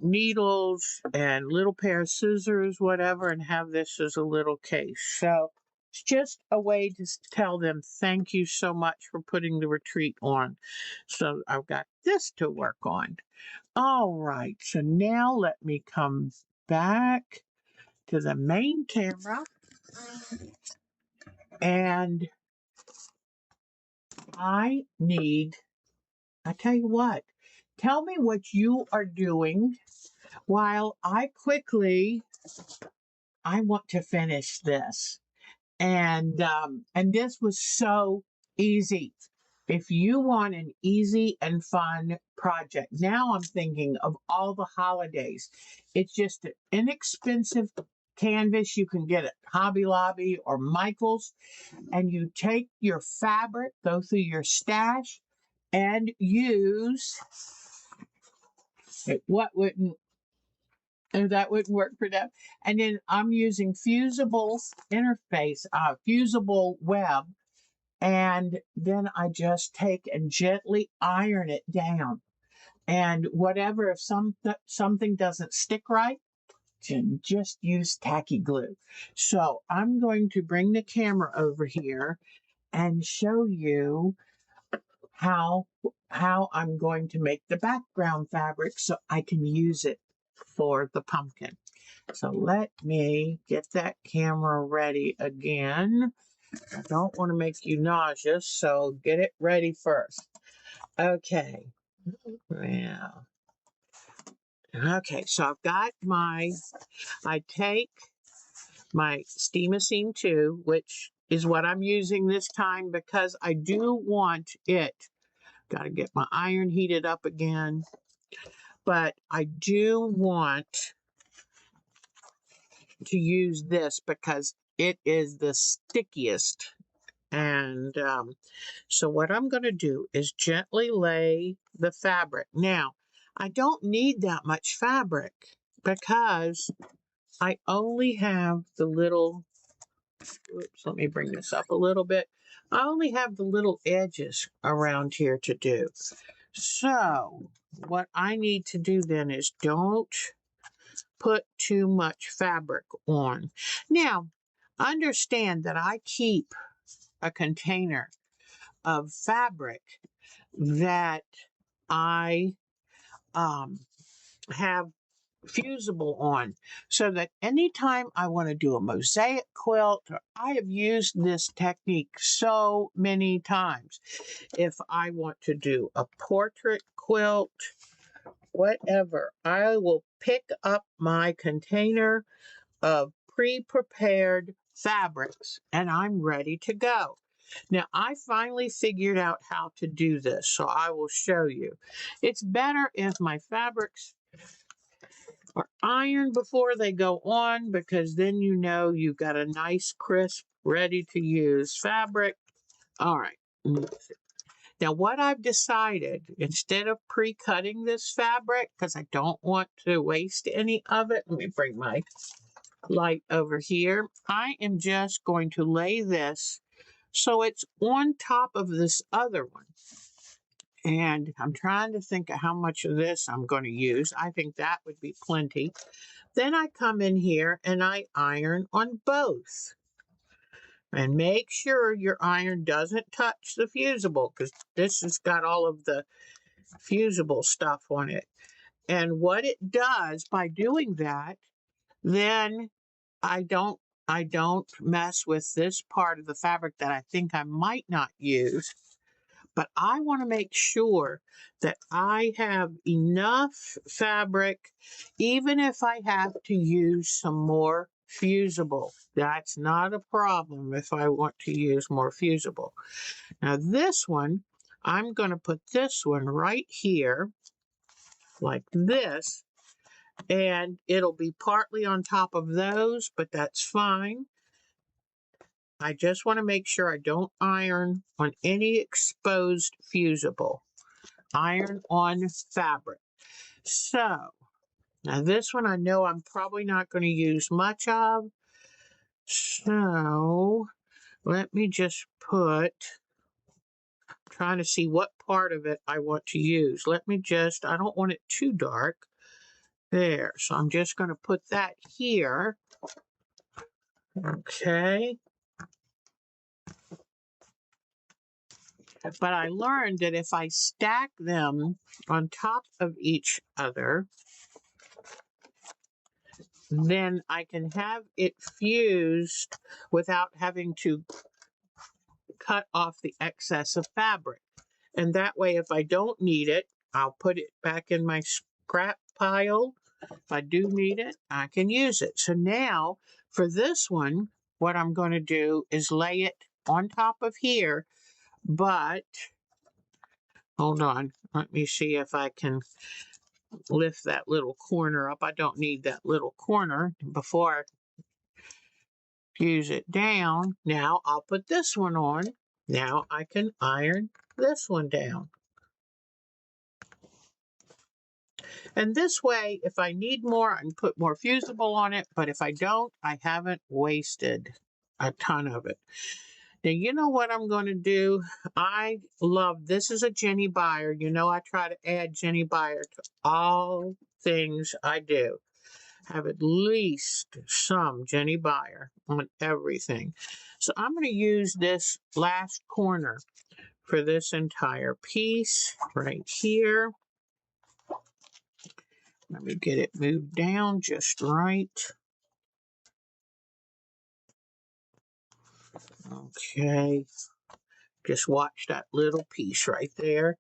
needles and little pair of scissors, whatever, and have this as a little case. So it's just a way to tell them thank you so much for putting the retreat on. So I've got this to work on. All right, so now let me come back to the main camera, and I tell you what, tell me what you are doing while I want to finish this. And this was so easy. If you want an easy and fun project, now I'm thinking of all the holidays. It's just an inexpensive canvas you can get at Hobby Lobby or Michael's, and you take your fabric, go through your stash, and use what wouldn't and that wouldn't work for them. And then I'm using fusible interface, fusible web, and then I just take and gently iron it down. And whatever, if something doesn't stick right, then just use tacky glue. So I'm going to bring the camera over here and show you how I'm going to make the background fabric so I can use it for the pumpkin. So let me get that camera ready again. I don't want to make you nauseous, so get it ready first. Okay. Now, okay, so I've got I take my Steam-A-Seam 2, which is what I'm using this time because I do want it. Got to get my iron heated up again. But I do want to use this because it is the stickiest. And so what I'm going to do is gently lay the fabric. Now, I don't need that much fabric because I only have the little, oops, let me bring this up a little bit. I only have the little edges around here to do. So what I need to do then is don't put too much fabric on. Now, understand that I keep a container of fabric that I have fusible on so that anytime I want to do a mosaic quilt, or I have used this technique so many times. If I want to do a portrait quilt, whatever, I will pick up my container of pre-prepared fabrics and I'm ready to go. Now, I finally figured out how to do this, so I will show you. It's better if my fabrics are ironed before they go on because then you know you've got a nice, crisp, ready to use fabric. All right. Now, what I've decided, instead of pre-cutting this fabric, because I don't want to waste any of it, let me bring my light over here. I am just going to lay this so it's on top of this other one. And I'm trying to think of how much of this I'm going to use. I think that would be plenty. Then I come in here and I iron on both. And make sure your iron doesn't touch the fusible because this has got all of the fusible stuff on it. And what it does by doing that, then I don't mess with this part of the fabric that I think I might not use. But I want to make sure that I have enough fabric, even if I have to use some more fusible. That's not a problem if I want to use more fusible. Now this one, I'm going to put this one right here, like this, and it'll be partly on top of those, but that's fine. I just want to make sure I don't iron on any exposed fusible. Iron on fabric. So, now this one I know I'm probably not going to use much of. So, let me just trying to see what part of it I want to use. I don't want it too dark. There, so I'm just going to put that here. Okay. But I learned that if I stack them on top of each other, then I can have it fused without having to cut off the excess of fabric. And that way, if I don't need it, I'll put it back in my scrap pile. If I do need it, I can use it. So now, for this one, what I'm going to do is lay it on top of here, but hold on. Let me see if I can lift that little corner up. I don't need that little corner before I fuse it down. Now I'll put this one on. Now I can iron this one down. And this way, if I need more, I can put more fusible on it. But if I don't, I haven't wasted a ton of it. Now, you know what I'm going to do? I love, this is a Jenny Beyer. You know I try to add Jenny Beyer to all things I do. Have at least some Jenny Beyer on everything. So I'm going to use this last corner for this entire piece right here. Let me get it moved down just right. Okay, just watch that little piece right there.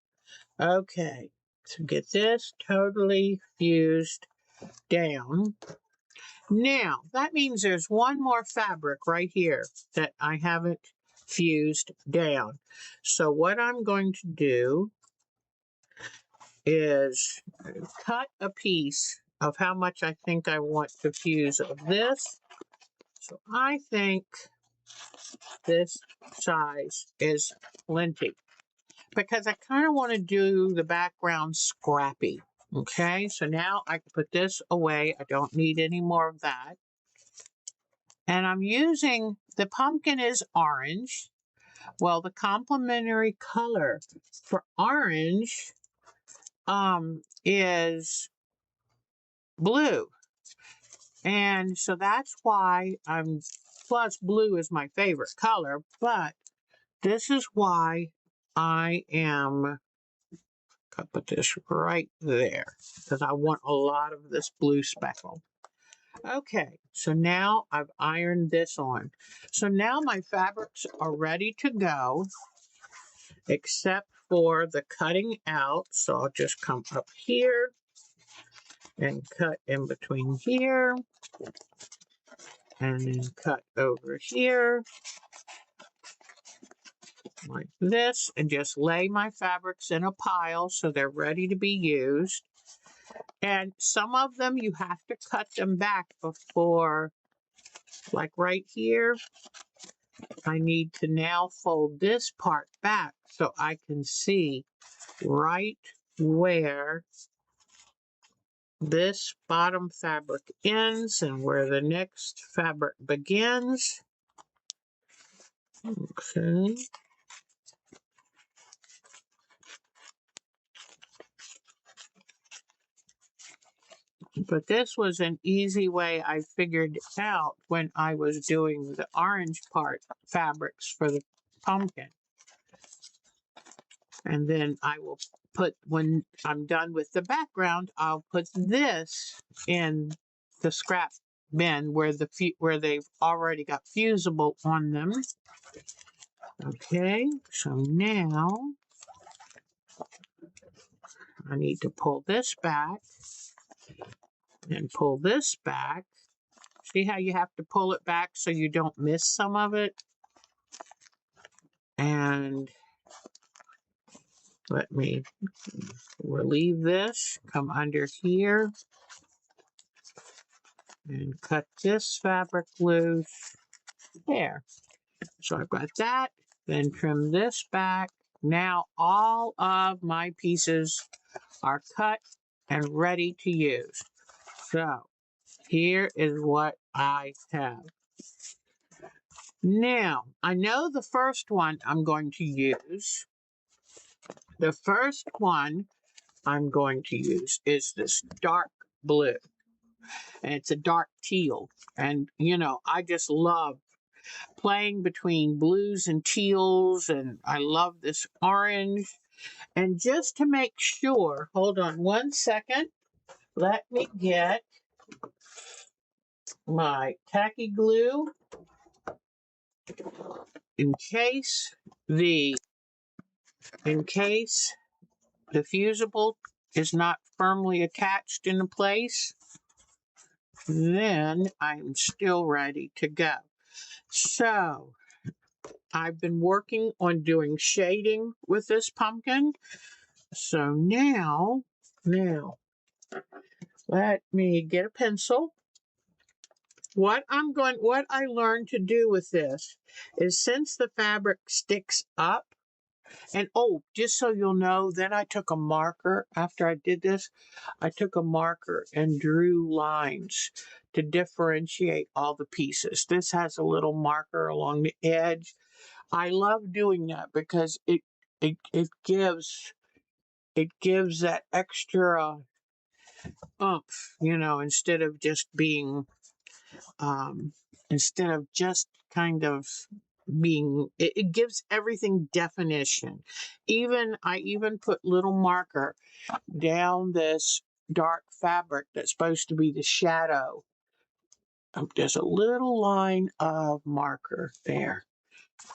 Okay, so get this totally fused down. Now, that means there's one more fabric right here that I haven't fused down. So what I'm going to do is cut a piece of how much I think I want to fuse of this. So I think this size is plenty because I kind of want to do the background scrappy. Okay, so now I can put this away. I don't need any more of that. And I'm using, the pumpkin is orange. Well, the complementary color for orange is blue. And so that's why plus blue is my favorite color, but this is why I am, I'll put this right there because I want a lot of this blue speckle. Okay, so now I've ironed this on. So now my fabrics are ready to go, except for the cutting out. So I'll just come up here and cut in between here, and then cut over here like this, and just lay my fabrics in a pile so they're ready to be used. And some of them you have to cut them back before, like right here, I need to now fold this part back so I can see right where this bottom fabric ends and where the next fabric begins. Okay. But this was an easy way I figured out when I was doing the orange part fabrics for the pumpkin. And then I will put, when I'm done with the background, I'll put this in the scrap bin where they've already got fusible on them. Okay, so now I need to pull this back and pull this back. See how you have to pull it back so you don't miss some of it? And let me relieve this, come under here, and cut this fabric loose. There. So I've got that, then trim this back. Now all of my pieces are cut and ready to use. So here is what I have. Now, I know the first one I'm going to use. The first one I'm going to use is this dark blue. And it's a dark teal. And, you know, I just love playing between blues and teals. And I love this orange. And just to make sure, hold on one second. Let me get my tacky glue in case the fusible is not firmly attached in place, then I'm still ready to go. So I've been working on doing shading with this pumpkin. So now let me get a pencil. What I learned to do with this is, since the fabric sticks up, and oh, just so you'll know, then I took a marker after I did this. I took a marker and drew lines to differentiate all the pieces. This has a little marker along the edge. I love doing that because it gives that extra oomph, you know, instead of just kind of being, it gives everything definition. I even put little marker down this dark fabric that's supposed to be the shadow. There's a little line of marker there.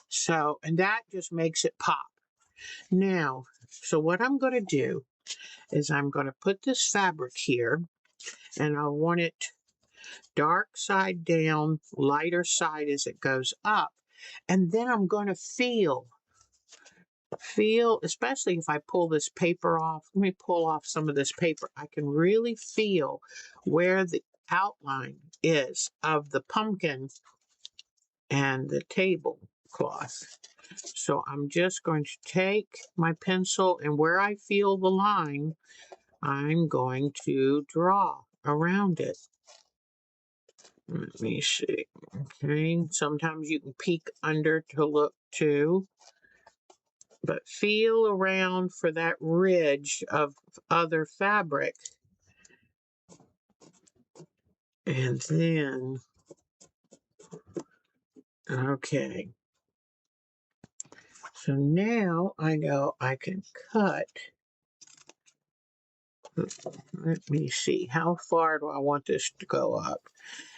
So, and that just makes it pop. Now, so what I'm going to do is I'm going to put this fabric here, and I want it dark side down, lighter side as it goes up. And then I'm going to feel, especially if I pull this paper off. Let me pull off some of this paper. I can really feel where the outline is of the pumpkin and the tablecloth. So I'm just going to take my pencil, and where I feel the line, I'm going to draw around it. Let me see. Okay, sometimes you can peek under to look too. But feel around for that ridge of other fabric. And then, okay. So now I know I can cut. Let me see. How far do I want this to go up?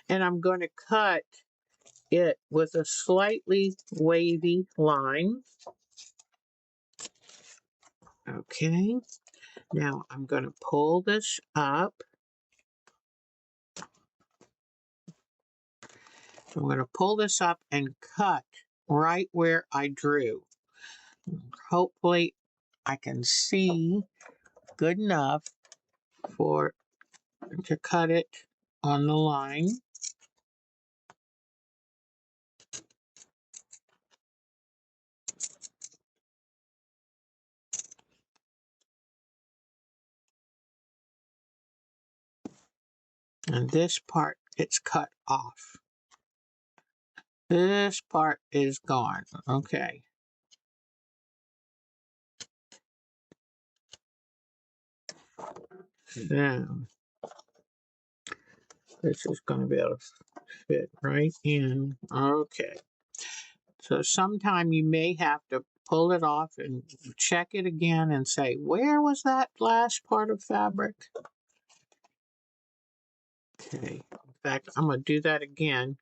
And I'm going to cut it with a slightly wavy line. Okay. Now I'm going to pull this up. I'm going to pull this up and cut right where I drew. Hopefully I can see good enough to cut it on the line. And this part, it's cut off. This part is gone. Okay. Then this is going to be able to fit right in. Okay. So sometime you may have to pull it off and check it again and say, where was that last part of fabric? Okay. In fact, I'm going to do that again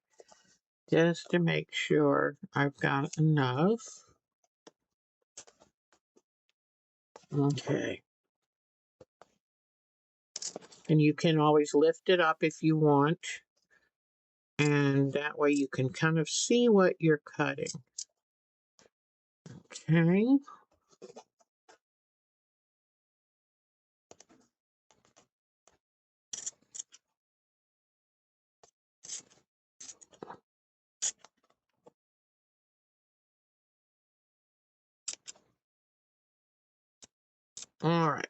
just to make sure I've got enough. Okay. And you can always lift it up if you want. And that way you can kind of see what you're cutting. Okay. All right.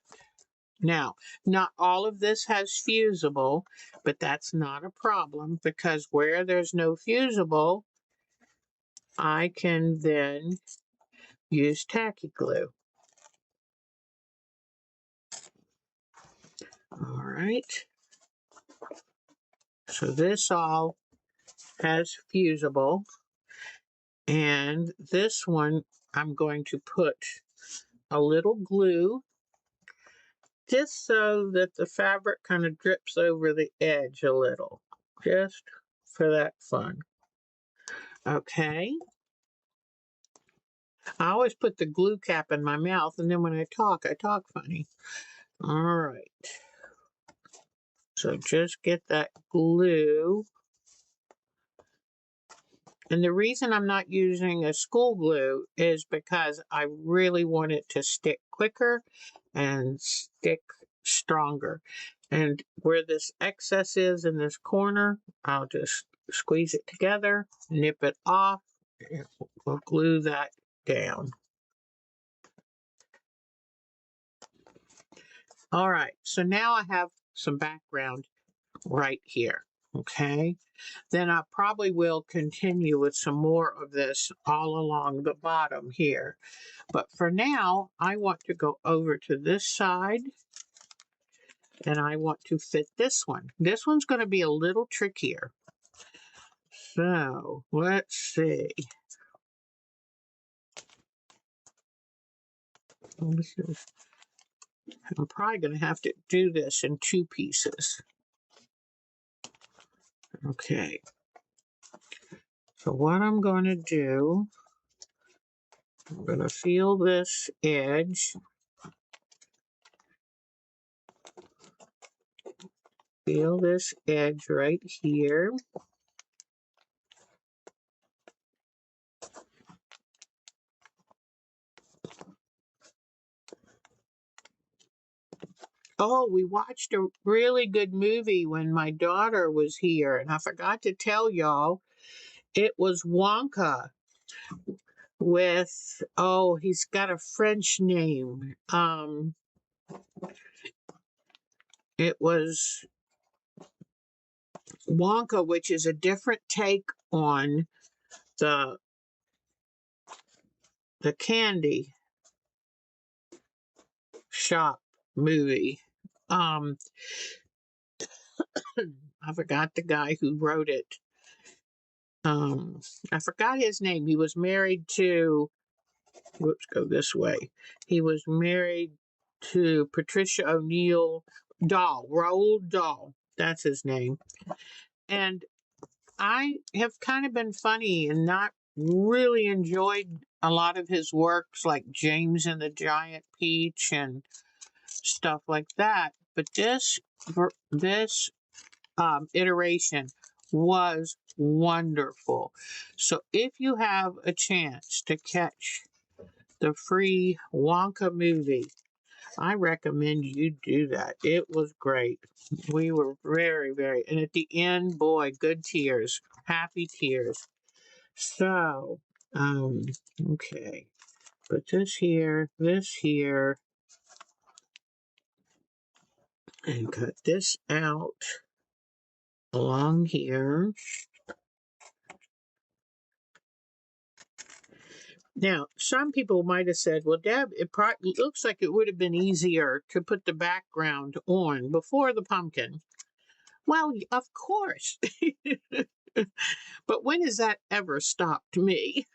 Now, not all of this has fusible, but that's not a problem because where there's no fusible, I can then use tacky glue. All right. So this all has fusible. And this one, I'm going to put a little glue just so that the fabric kind of drips over the edge a little, just for that fun. Okay. I always put the glue cap in my mouth, and then when I talk funny. All right. So just get that glue. And the reason I'm not using a school glue is because I really want it to stick quicker and stick stronger. And where this excess is in this corner, I'll just squeeze it together, nip it off, and we'll glue that down. All right, so now I have some background right here, okay? Then I probably will continue with some more of this all along the bottom here. But for now, I want to go over to this side and I want to fit this one. This one's going to be a little trickier. So let's see. I'm probably going to have to do this in 2 pieces. Okay. So what I'm going to do I'm going to feel this edge. Feel this edge right here. Oh, we watched a really good movie when my daughter was here, and I forgot to tell y'all, it was Wonka with, oh, he's got a French name. It was Wonka, which is a different take on the candy shop movie. I forgot the guy who wrote it. I forgot his name. He was married to, whoops, go this way. He was married to Patricia O'Neill Dahl, Roald Dahl. That's his name. And I have kind of been funny and not really enjoyed a lot of his works like James and the Giant Peach and stuff like that. But this iteration was wonderful. So if you have a chance to catch the free Wonka movie, I recommend you do that. It was great. We were very, very, and at the end, boy, good tears, happy tears. So, okay, put this here, and cut this out along here. Now, some people might have said, well, Deb, it looks like it would have been easier to put the background on before the pumpkin. Well, of course. But when has that ever stopped me?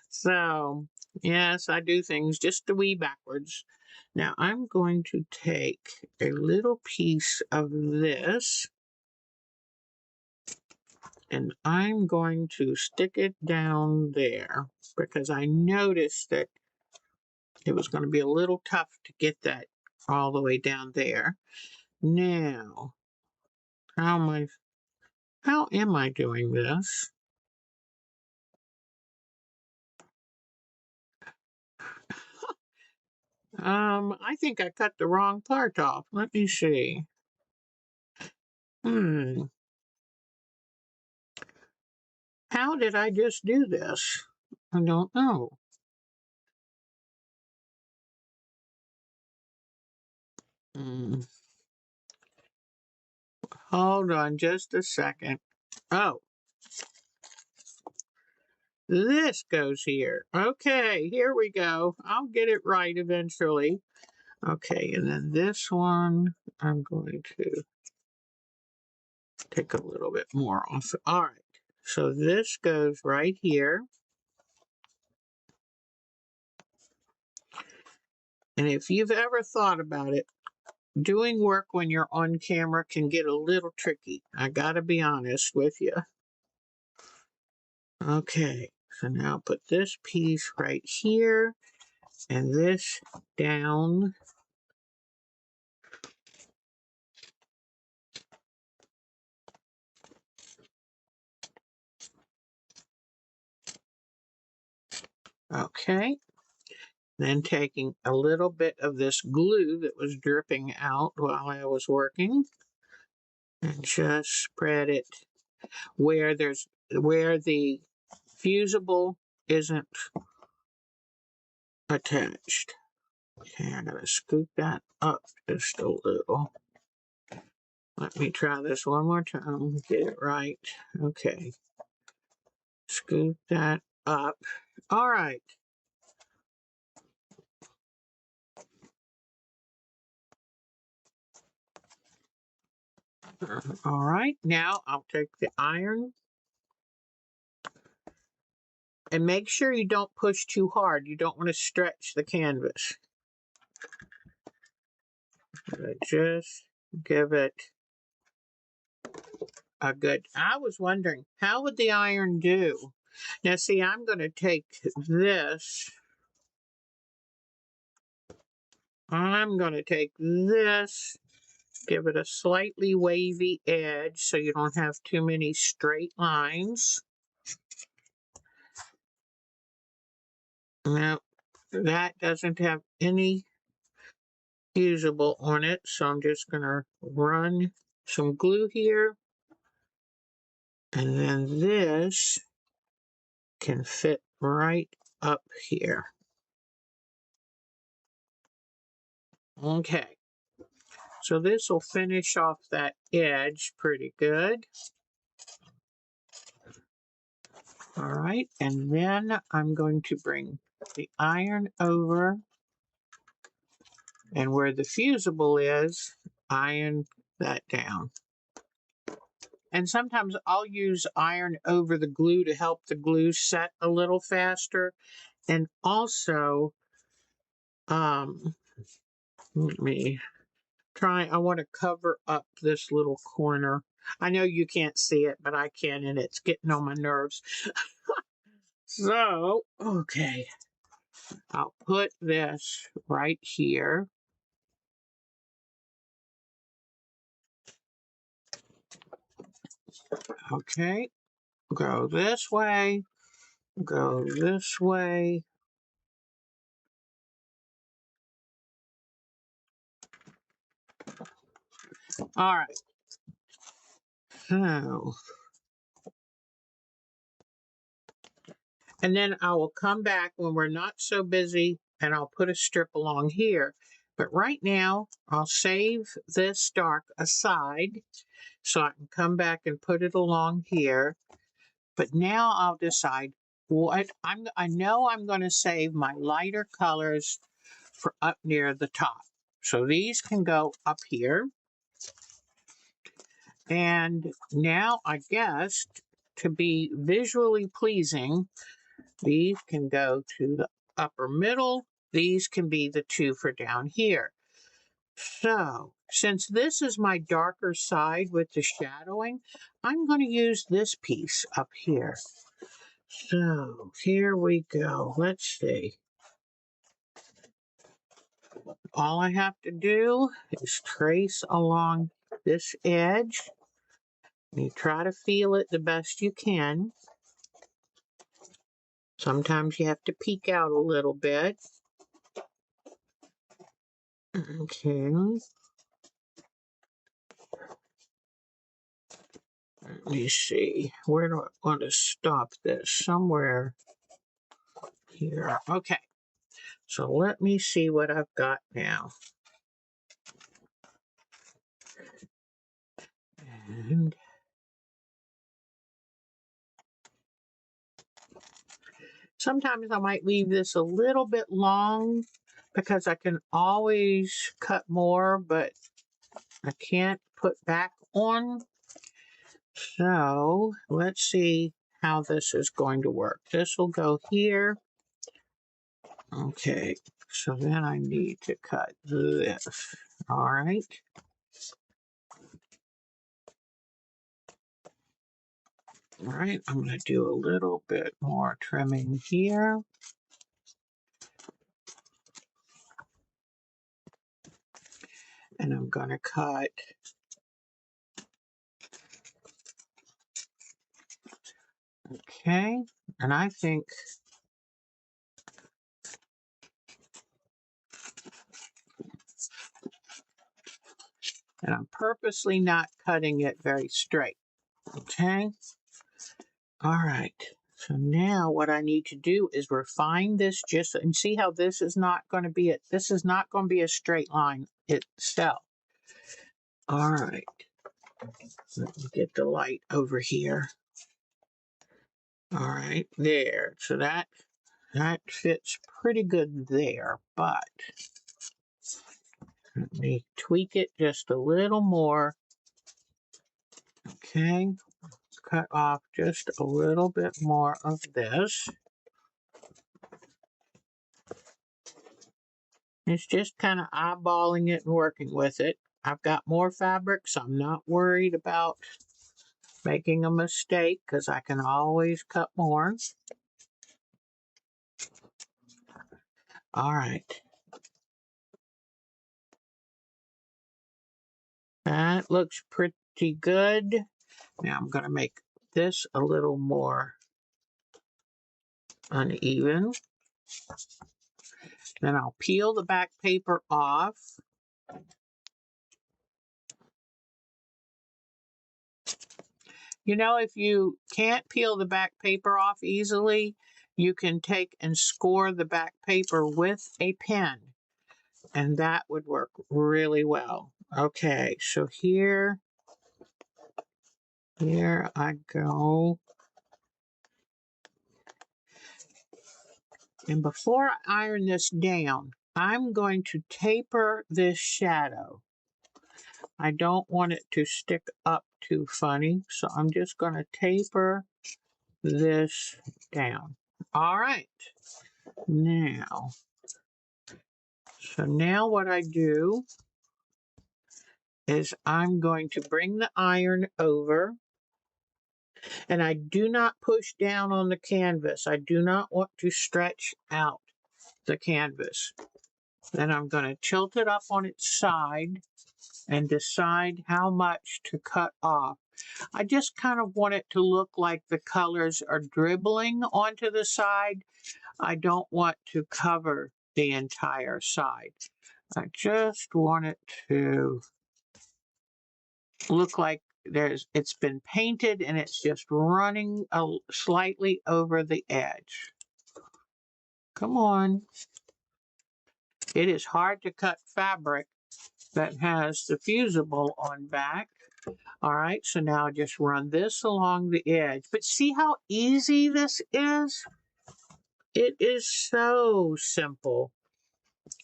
So, yes, I do things just a wee backwards. Now, I'm going to take a little piece of this and I'm going to stick it down there because I noticed that it was going to be a little tough to get that all the way down there. Now, how am I doing this? I think I cut the wrong part off. Let me see. How did I just do this? I don't know. Hold on just a second. Oh, this goes here. Okay, here we go. I'll get it right eventually. Okay, and then this one, I'm going to take a little bit more off. All right, so this goes right here. And if you've ever thought about it, doing work when you're on camera can get a little tricky. I gotta be honest with you. Okay, so now put this piece right here and this down. Okay, then taking a little bit of this glue that was dripping out while I was working and just spread it where the fusible isn't attached. Okay, I'm gonna scoop that up just a little. Let me try this one more time, get it right. Okay, scoop that up. All right. All right, now I'll take the iron and make sure you don't push too hard. You don't want to stretch the canvas. Just give it a good, I was wondering, how would the iron do Now see, I'm going to take this. I'm going to take this, give it a slightly wavy edge so you don't have too many straight lines. Now, that doesn't have any fusible on it, so I'm just going to run some glue here. And then this can fit right up here. Okay, so this will finish off that edge pretty good. All right, and then I'm going to bring the iron over, and where the fusible is, iron that down. And sometimes I'll use iron over the glue to help the glue set a little faster. And also, let me try, I want to cover up this little corner. I know you can't see it, but I can, and it's getting on my nerves. So, okay, I'll put this right here. Okay, go this way, go this way. All right. So, and then I will come back when we're not so busy and I'll put a strip along here. But right now, I'll save this dark aside so I can come back and put it along here. But now I'll decide what I know I'm going to save my lighter colors for up near the top. So these can go up here. And now I guess to be visually pleasing, these can go to the upper middle. These can be the two for down here. So, since this is my darker side with the shadowing, I'm going to use this piece up here. So, here we go. Let's see. All I have to do is trace along this edge. You try to feel it the best you can. Sometimes you have to peek out a little bit. Okay. Let me see. Where do I want to stop this? Somewhere here. Okay. So let me see what I've got now. And sometimes I might leave this a little bit long because I can always cut more, but I can't put back on. So let's see how this is going to work. This will go here. Okay, so then I need to cut this. All right. All right, I'm going to do a little bit more trimming here. And I'm going to cut okay, and I think and I'm purposely not cutting it very straight. Okay. All right. So now what I need to do is refine this just and see how this is not going to be this is not going to be a straight line itself. All right. Let me get the light over here. All right, there. So that fits pretty good there, but let me tweak it just a little more. Okay, cut off just a little bit more of this. It's just kind of eyeballing it and working with it. I've got more fabric, so I'm not worried about making a mistake because I can always cut more. All right. That looks pretty good. Now I'm going to make this a little more uneven. Then I'll peel the back paper off. You know, if you can't peel the back paper off easily, you can take and score the back paper with a pen, and that would work really well. Okay, so here I go. And before I iron this down, I'm going to taper this shadow. I don't want it to stick up too funny, so I'm just going to taper this down. All right. Now, what I do is I'm going to bring the iron over, and I do not push down on the canvas. I do not want to stretch out the canvas. Then I'm going to tilt it up on its side and decide how much to cut off. I just kind of want it to look like the colors are dribbling onto the side. I don't want to cover the entire side. I just want it to look like it's been painted and it's just running slightly over the edge. Come on. It is hard to cut fabric that has the fusible on back. All right, so now just run this along the edge. But see how easy this is? It is so simple.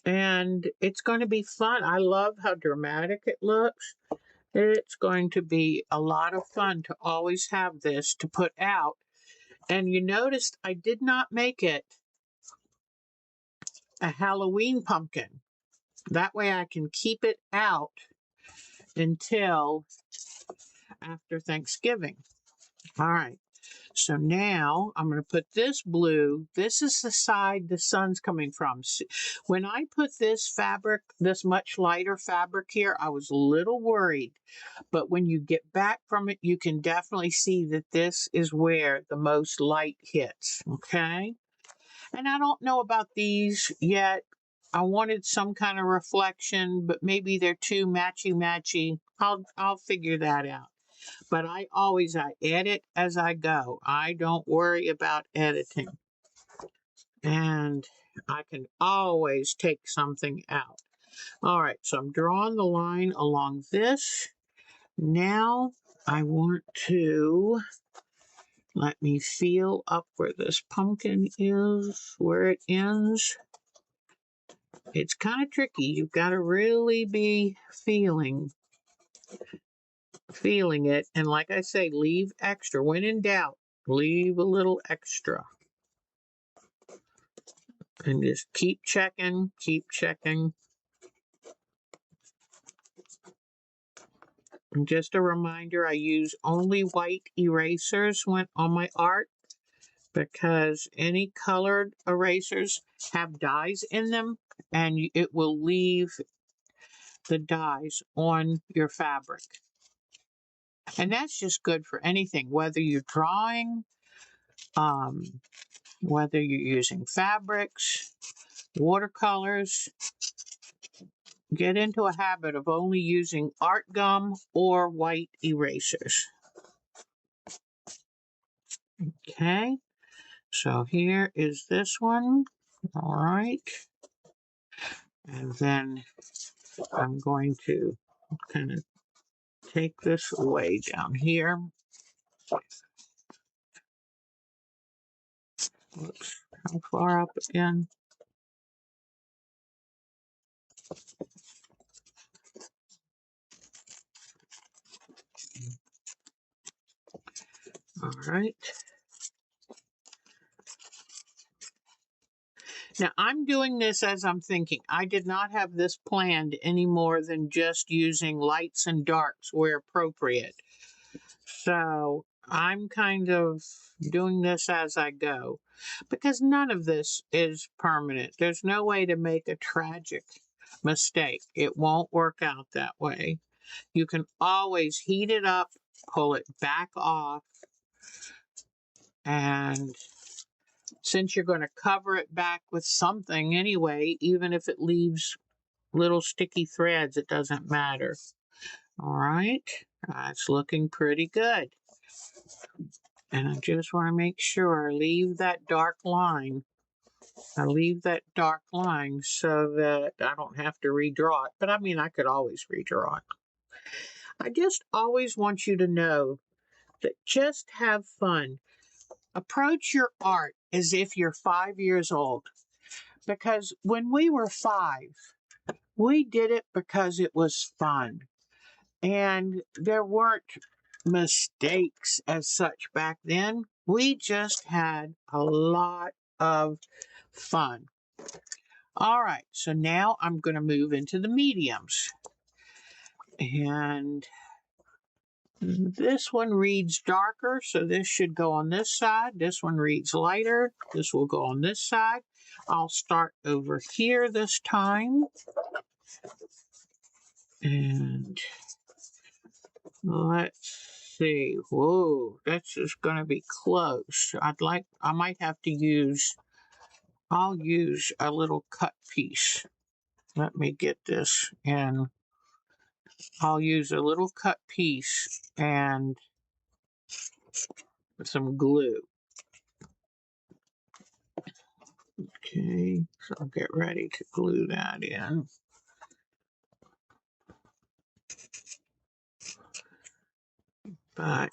And it's going to be fun. I love how dramatic it looks. It's going to be a lot of fun to always have this to put out. And you noticed I did not make it a Halloween pumpkin. That way I can keep it out until after Thanksgiving. All right. So now I'm going to put this blue. This is the side the sun's coming from. When I put this fabric, this much lighter fabric here, I was a little worried. But when you get back from it, you can definitely see that this is where the most light hits. Okay? And I don't know about these yet. I wanted some kind of reflection, but maybe they're too matchy-matchy. I'll figure that out. But I edit as I go. I don't worry about editing. And I can always take something out. All right, so I'm drawing the line along this. Now I want to let me feel up where this pumpkin is, where it ends. It's kind of tricky. You've got to really be feeling it. And like I say, leave extra. When in doubt, leave a little extra. And just keep checking, keep checking. And just a reminder, I use only white erasers when on my art because any colored erasers have dyes in them and it will leave the dyes on your fabric. And that's just good for anything, whether you're drawing, whether you're using fabrics, watercolors. Get into a habit of only using art gum or white erasers. Okay, so here is this one. All right. And then I'm going to kind of take this way down here. Whoops, how far up again? All right. Now I'm doing this as I'm thinking. I did not have this planned any more than just using lights and darks where appropriate. So I'm kind of doing this as I go because none of this is permanent. There's no way to make a tragic mistake. It won't work out that way. You can always heat it up, pull it back off, and since you're going to cover it back with something anyway, even if it leaves little sticky threads, it doesn't matter. All right, it's looking pretty good. And I just want to make sure I leave that dark line. I leave that dark line so that I don't have to redraw it. But I mean, I could always redraw it. I just always want you to know that just have fun. Approach your art as if you're 5 years old. Because when we were 5, we did it because it was fun. And there weren't mistakes as such back then. We just had a lot of fun. All right, so now I'm going to move into the mediums. And this one reads darker, so this should go on this side. This one reads lighter. This will go on this side. I'll start over here this time. And let's see. Whoa, that's just going to be close. I might have to use, I'll use a little cut piece. Let me get this in. I'll use a little cut piece and some glue. Okay, so I'll get ready to glue that in. But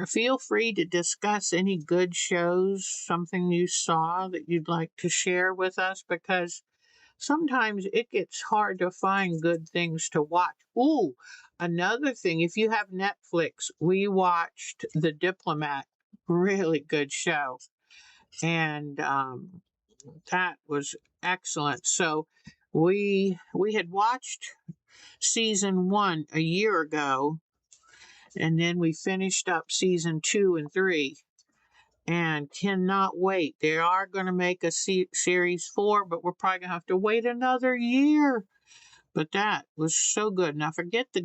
feel free to discuss any good shows, something you saw that you'd like to share with us, because sometimes it gets hard to find good things to watch. Ooh, another thing, if you have Netflix, we watched The Diplomat, really good show. And that was excellent. So we had watched season 1 a year ago, and then we finished up season 2 and 3, and cannot wait. They are going to make a series 4, but we're probably going to have to wait another year. But that was so good. And I forget the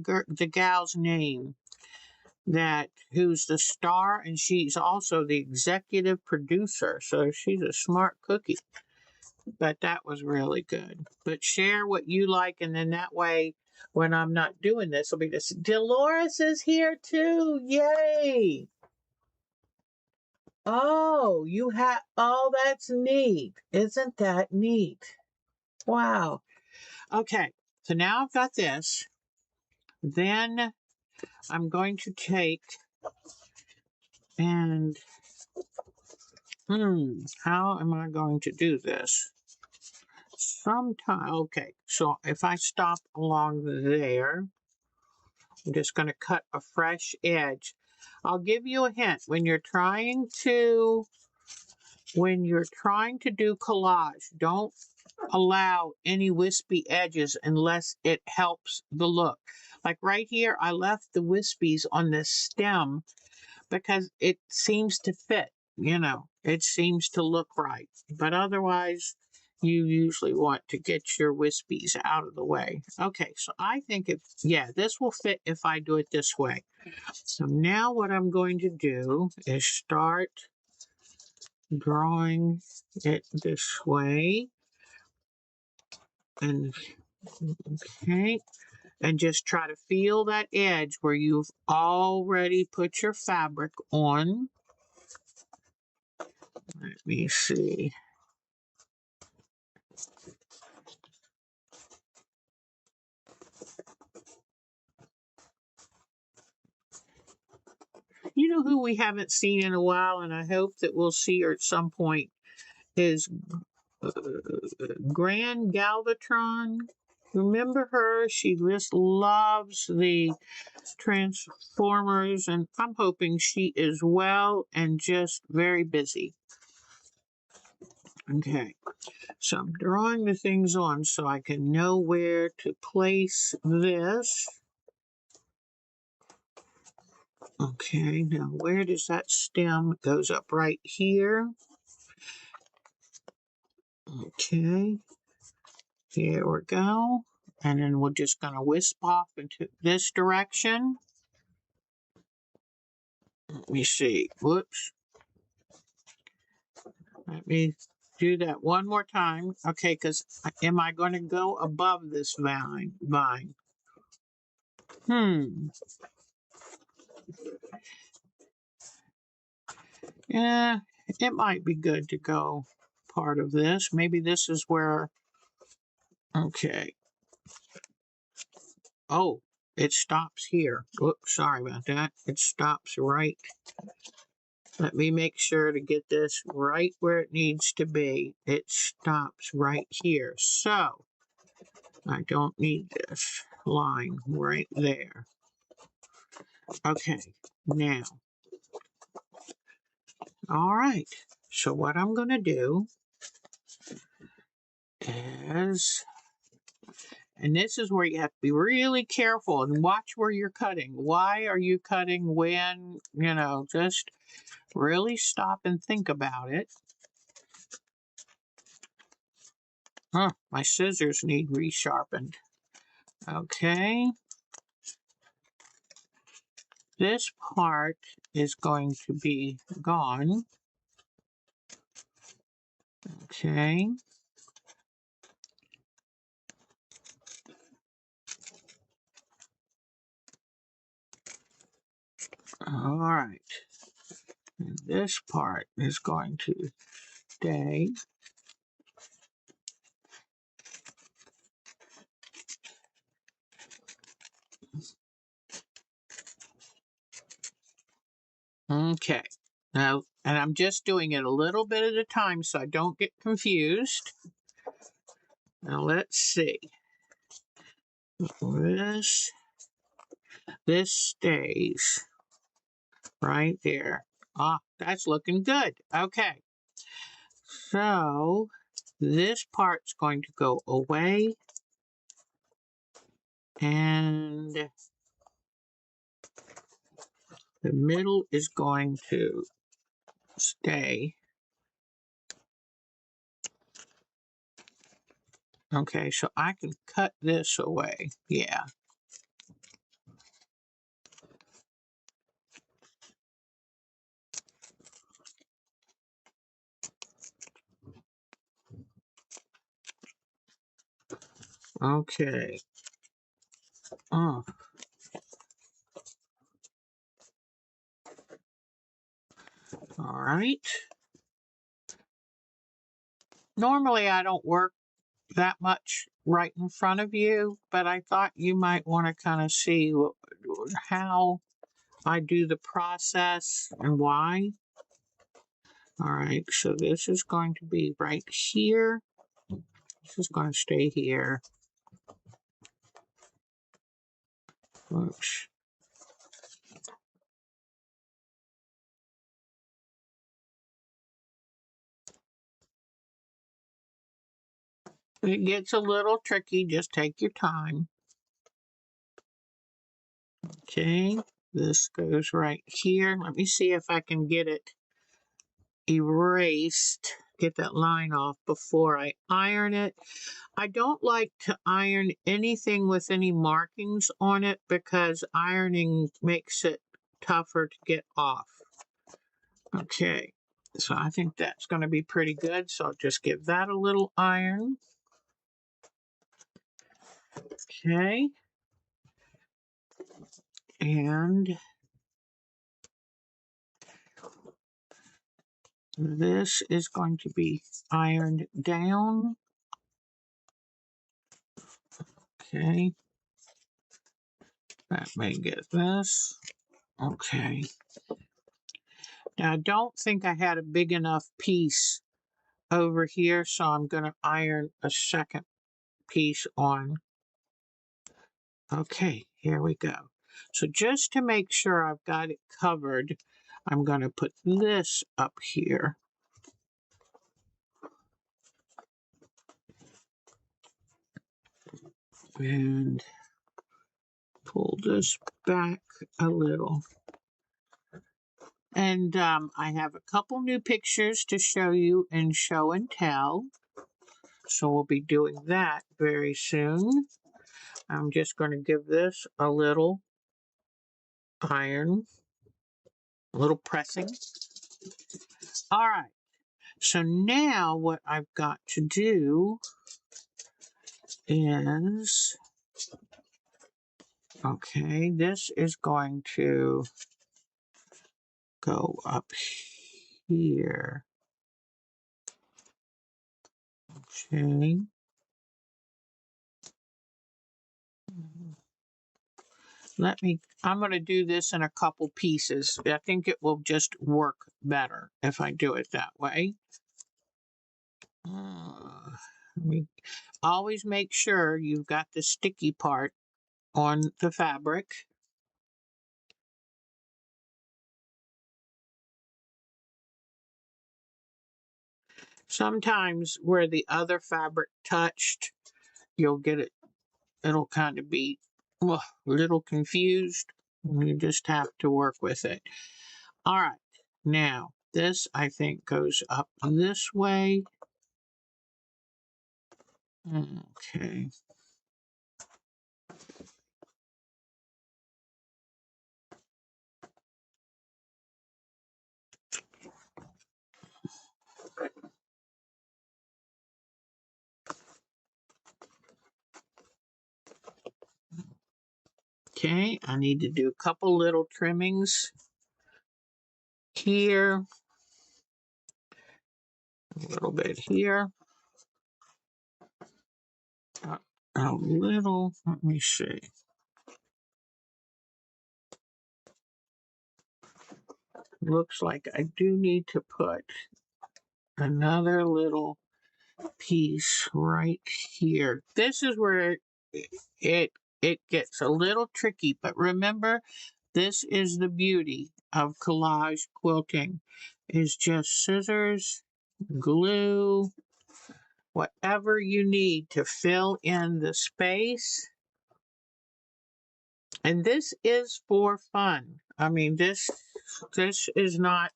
gal's name who's the star, and she's also the executive producer. So she's a smart cookie. But that was really good. But share what you like, and then that way, when I'm not doing this, it'll be this. Dolores is here too. Yay! Oh, that's neat. Isn't that neat? Wow. Okay, so now I've got this. Then I'm going to take and, how am I going to do this? Okay, so if I stop along there, I'm just going to cut a fresh edge. I'll give you a hint. When you're trying to do collage, don't allow any wispy edges unless it helps the look. Like right here, I left the wispies on this stem because it seems to fit, it seems to look right. But otherwise, you usually want to get your wispies out of the way. Okay, so I think this will fit if I do it this way. So now what I'm going to do is start drawing it this way. And okay, and just try to feel that edge where you've already put your fabric on. Let me see. You know who we haven't seen in a while, and I hope that we'll see her at some point, is Grand Galvatron. Remember her? She just loves the Transformers, and I'm hoping she is well and just very busy. Okay, so I'm drawing the things on so I can know where to place this. Okay, now where does that stem? It goes up right here. Okay, here we go. And then we're just going to wisp off into this direction. Let me see. Whoops. Let me do that one more time. Okay, because am I going to go above this vine? Yeah, it might be good to go part of this. Maybe this is where, okay. Oh, it stops here. Oops, sorry about that. It stops right. Let me make sure to get this right where it needs to be. It stops right here. So, I don't need this line right there. Okay, now, all right. So what I'm going to do is, and this is where you have to be really careful and watch where you're cutting. Why are you cutting when, just really stop and think about it. My scissors need resharpened. Okay. This part is going to be gone. Okay. All right. And this part is going to stay. Okay. Now, and I'm just doing it a little bit at a time so I don't get confused. Now, let's see. This stays right there. That's looking good. Okay. So, this part's going to go away. And the middle is going to stay. Okay, so I can cut this away. Yeah. Okay. Oh. All right. Normally I don't work that much right in front of you, but I thought you might want to kind of see how I do the process and why. All right, so this is going to be right here. This is going to stay here. Oops. It gets a little tricky, just take your time. Okay, this goes right here. Let me see if I can get it erased, get that line off before I iron it. I don't like to iron anything with any markings on it because ironing makes it tougher to get off. Okay, so I think that's going to be pretty good. So I'll just give that a little iron. Okay. And this is going to be ironed down. Okay. That may get this. Okay. Now, I don't think I had a big enough piece over here, so I'm going to iron a second piece on. Okay, here we go. So just to make sure I've got it covered, I'm going to put this up here. And pull this back a little. And I have a couple new pictures to show you in show and tell. So we'll be doing that very soon. I'm just going to give this a little iron, a little pressing. All right. So now what I've got to do is, okay, this is going to go up here. Okay. I'm going to do this in a couple pieces. I think it will just work better if I do it that way. Always make sure you've got the sticky part on the fabric. Sometimes where the other fabric touched, you'll get it, it'll kind of be a little confused. You just have to work with it. All right, now this I think goes up this way. Okay. Okay, I need to do a couple little trimmings here, a little bit here, a little, let me see. Looks like I do need to put another little piece right here. This is where it gets a little tricky, but remember, this is the beauty of collage quilting, is just scissors, glue, whatever you need to fill in the space. And this is for fun. I mean, this is not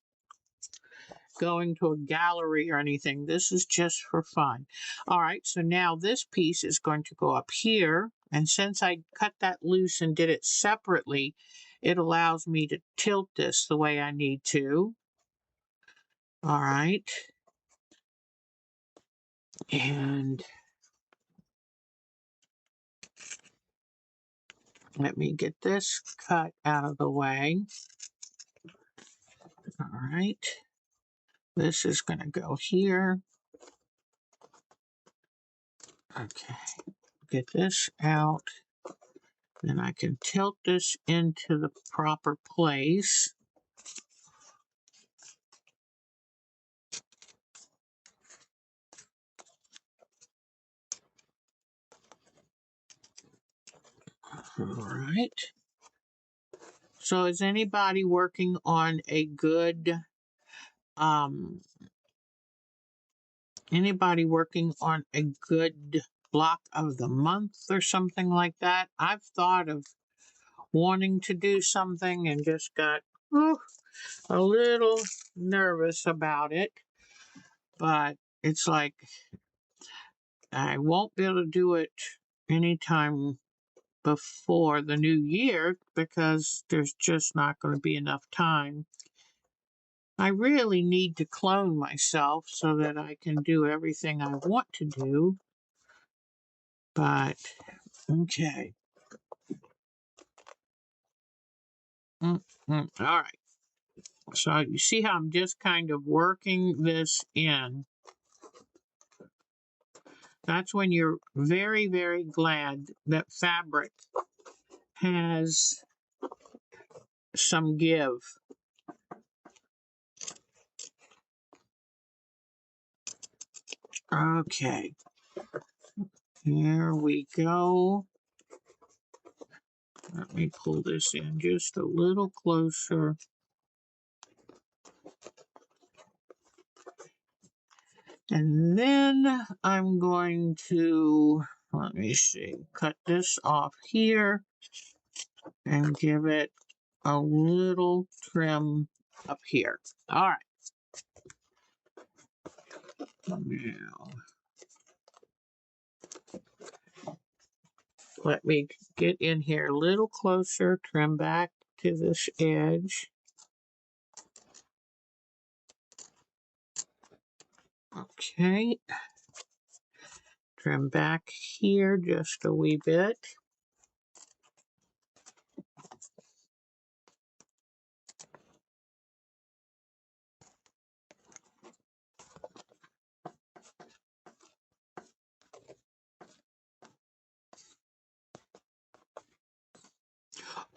going to a gallery or anything. This is just for fun. All right, so now this piece is going to go up here. And since I cut that loose and did it separately, it allows me to tilt this the way I need to. All right. And let me get this cut out of the way. All right. This is going to go here. Okay. Get this out. Then I can tilt this into the proper place. All right. So is anybody working on a good, block of the month or something like that? I've thought of wanting to do something and just got a little nervous about it. But it's like I won't be able to do it anytime before the new year because there's just not going to be enough time. I really need to clone myself so that I can do everything I want to do. But, okay. All right. So you see how I'm just kind of working this in. That's when you're very, very glad that fabric has some give. Okay. Here we go. Let me pull this in just a little closer. And then I'm going to, let me see, cut this off here and give it a little trim up here. All right. Now, let me get in here a little closer, trim back to this edge. Okay. Trim back here just a wee bit.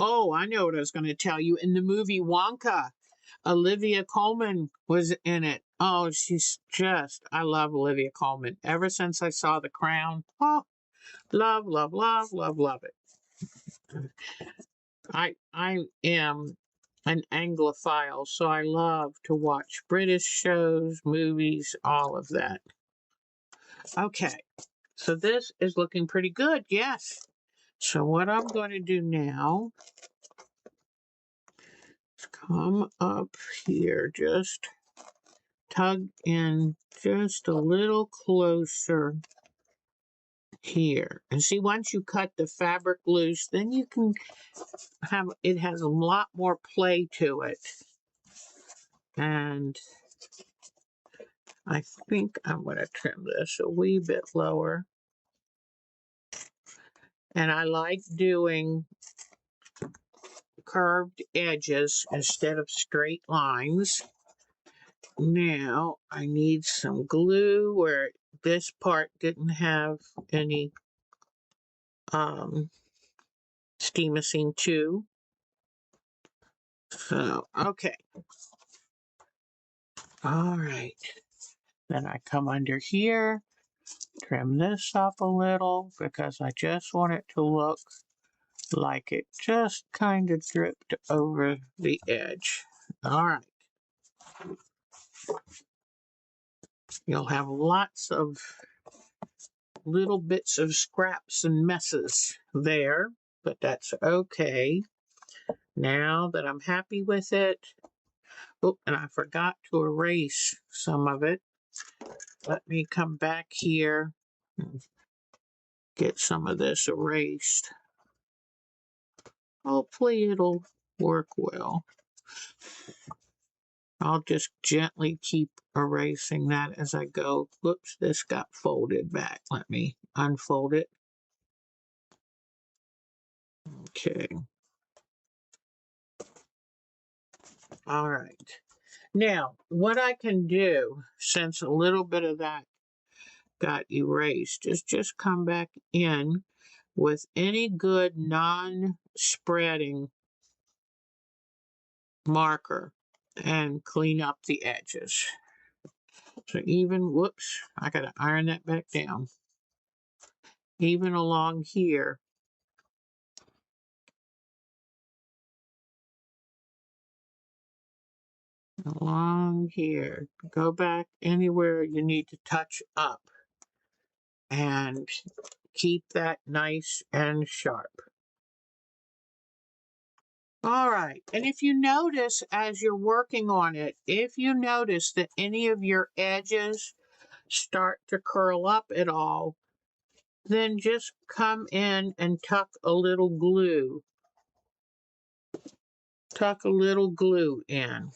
Oh, I know what I was going to tell you. In the movie Wonka, Olivia Colman was in it. Oh, she's just, I love Olivia Colman. Ever since I saw The Crown, oh, love, love, love, love, love it. I am an Anglophile, so I love to watch British shows, movies, all of that. Okay, so this is looking pretty good, yes. So what I'm going to do now is come up here, just tug in just a little closer here. And see, once you cut the fabric loose, then you can have, it has a lot more play to it. And I think I'm going to trim this a wee bit lower. And I like doing curved edges instead of straight lines. Now I need some glue where this part didn't have any steamicine too. So, okay. All right. Then I come under here, trim this up a little because I just want it to look like it just kind of dripped over the edge. All right. You'll have lots of little bits of scraps and messes there, but that's okay. Now that I'm happy with it, oh, and I forgot to erase some of it. Let me come back here and get some of this erased. Hopefully it'll work well. I'll just gently keep erasing that as I go. Whoops, this got folded back. Let me unfold it. Okay. All right. Now, what I can do, since a little bit of that got erased, is just come back in with any good non-spreading marker and clean up the edges. So even, whoops, I gotta iron that back down. Even along here, go back anywhere you need to touch up and keep that nice and sharp. All right, and if you notice as you're working on it, if you notice that any of your edges start to curl up at all, then just come in and tuck a little glue. Tuck a little glue in.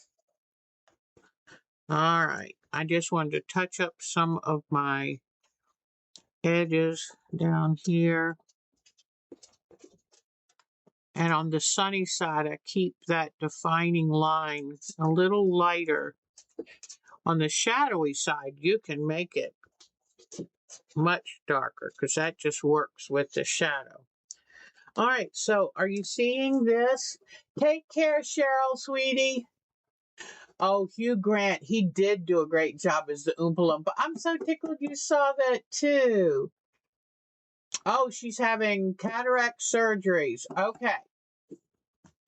All right, I just wanted to touch up some of my edges down here. And on the sunny side, I keep that defining line a little lighter. On the shadowy side, you can make it much darker because that just works with the shadow. All right, so are you seeing this? Take care, Cheryl, sweetie. Oh, Hugh Grant, he did do a great job as the Oompa Loompa. I'm so tickled you saw that too. Oh, she's having cataract surgeries. Okay.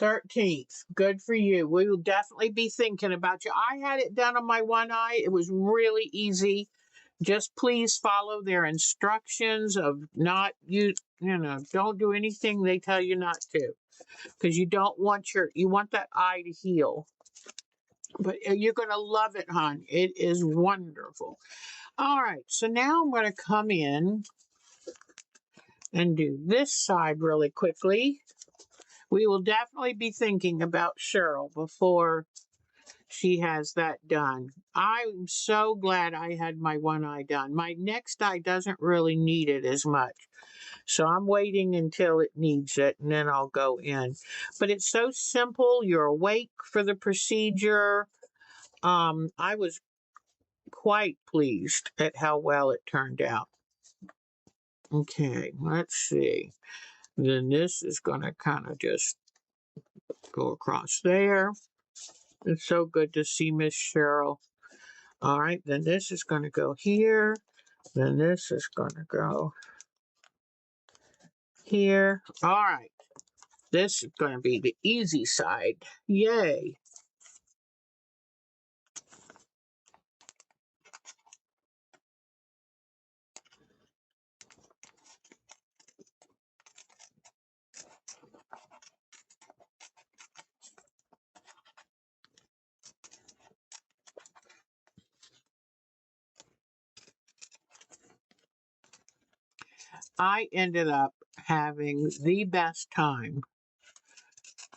13th. Good for you. We will definitely be thinking about you. I had it done on my one eye. It was really easy. Just please follow their instructions of not, don't do anything they tell you not to. Because you don't want you want that eye to heal. But you're going to love it, hon. It is wonderful. All right, so now I'm going to come in and do this side really quickly. We will definitely be thinking about Cheryl before she has that done. I'm so glad I had my one eye done. My next eye doesn't really need it as much. So I'm waiting until it needs it, and then I'll go in. But it's so simple. You're awake for the procedure. I was quite pleased at how well it turned out. Okay, let's see. Then this is going to kind of just go across there. It's so good to see Miss Cheryl. All right, then this is going to go here. Then this is going to go here. All right, this is going to be the easy side. Yay. I ended up having the best time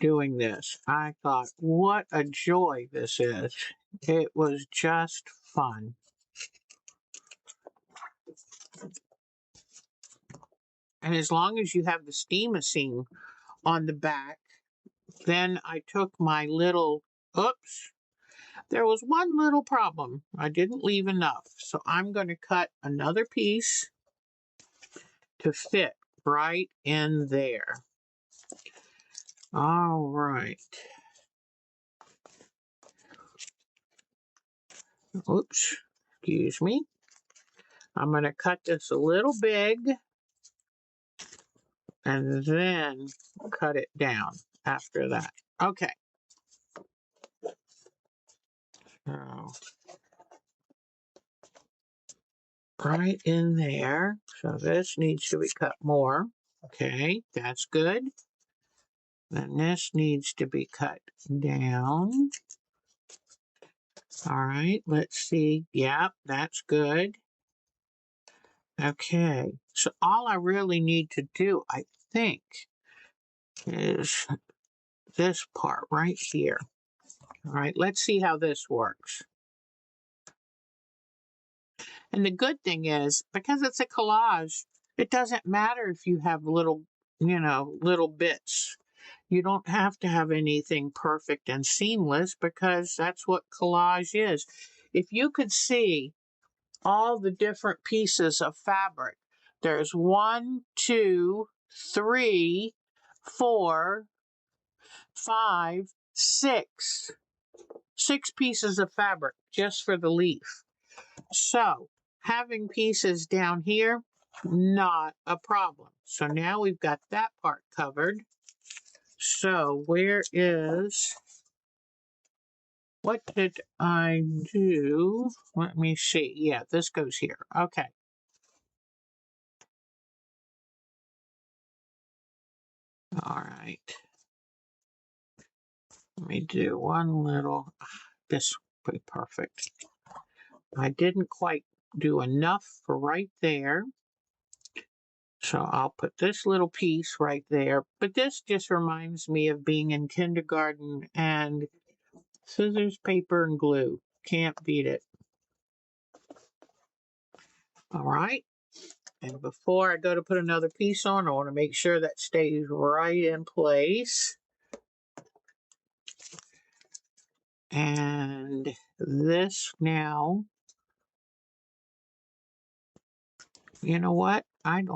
doing this. I thought, what a joy this is. It was just fun. And as long as you have the steam on the back, then I took my little, oops, there was one little problem. I didn't leave enough. So I'm going to cut another piece to fit right in there. All right. Oops, excuse me. I'm going to cut this a little big and then cut it down after that. Okay. So right in there. So this needs to be cut more. Okay, that's good. Then this needs to be cut down. All right, let's see. Yep, that's good. Okay, so all I really need to do, I think, is this part right here. All right, let's see how this works. And the good thing is, because it's a collage, it doesn't matter if you have little, little bits. You don't have to have anything perfect and seamless because that's what collage is. If you could see all the different pieces of fabric, there's 1, 2, 3, 4, 5, 6. 6 pieces of fabric just for the leaf. So having pieces down here, not a problem. So now we've got that part covered. So where is, what did I do? Let me see. Yeah, this goes here. Okay. All right. Let me do one little, this will be perfect. I didn't quite do enough for right there. So I'll put this little piece right there. But this just reminds me of being in kindergarten and scissors, paper, and glue. Can't beat it. All right. And before I go to put another piece on, I want to make sure that stays right in place. And this now, you know what? I'm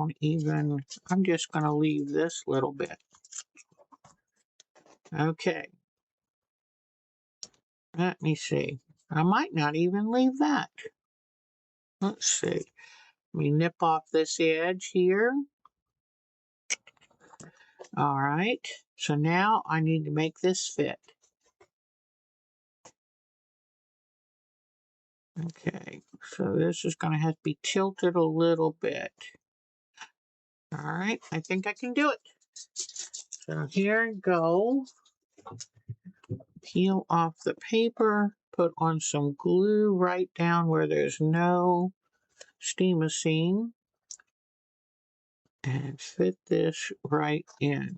just going to leave this little bit. Okay. Let me see. I might not even leave that. Let's see. Let me nip off this edge here. All right. So now I need to make this fit. Okay. So this is going to have to be tilted a little bit. All right. I think I can do it. So here I go. peel off the paper, put on some glue right down where there's no steam-a-seam, and fit this right in.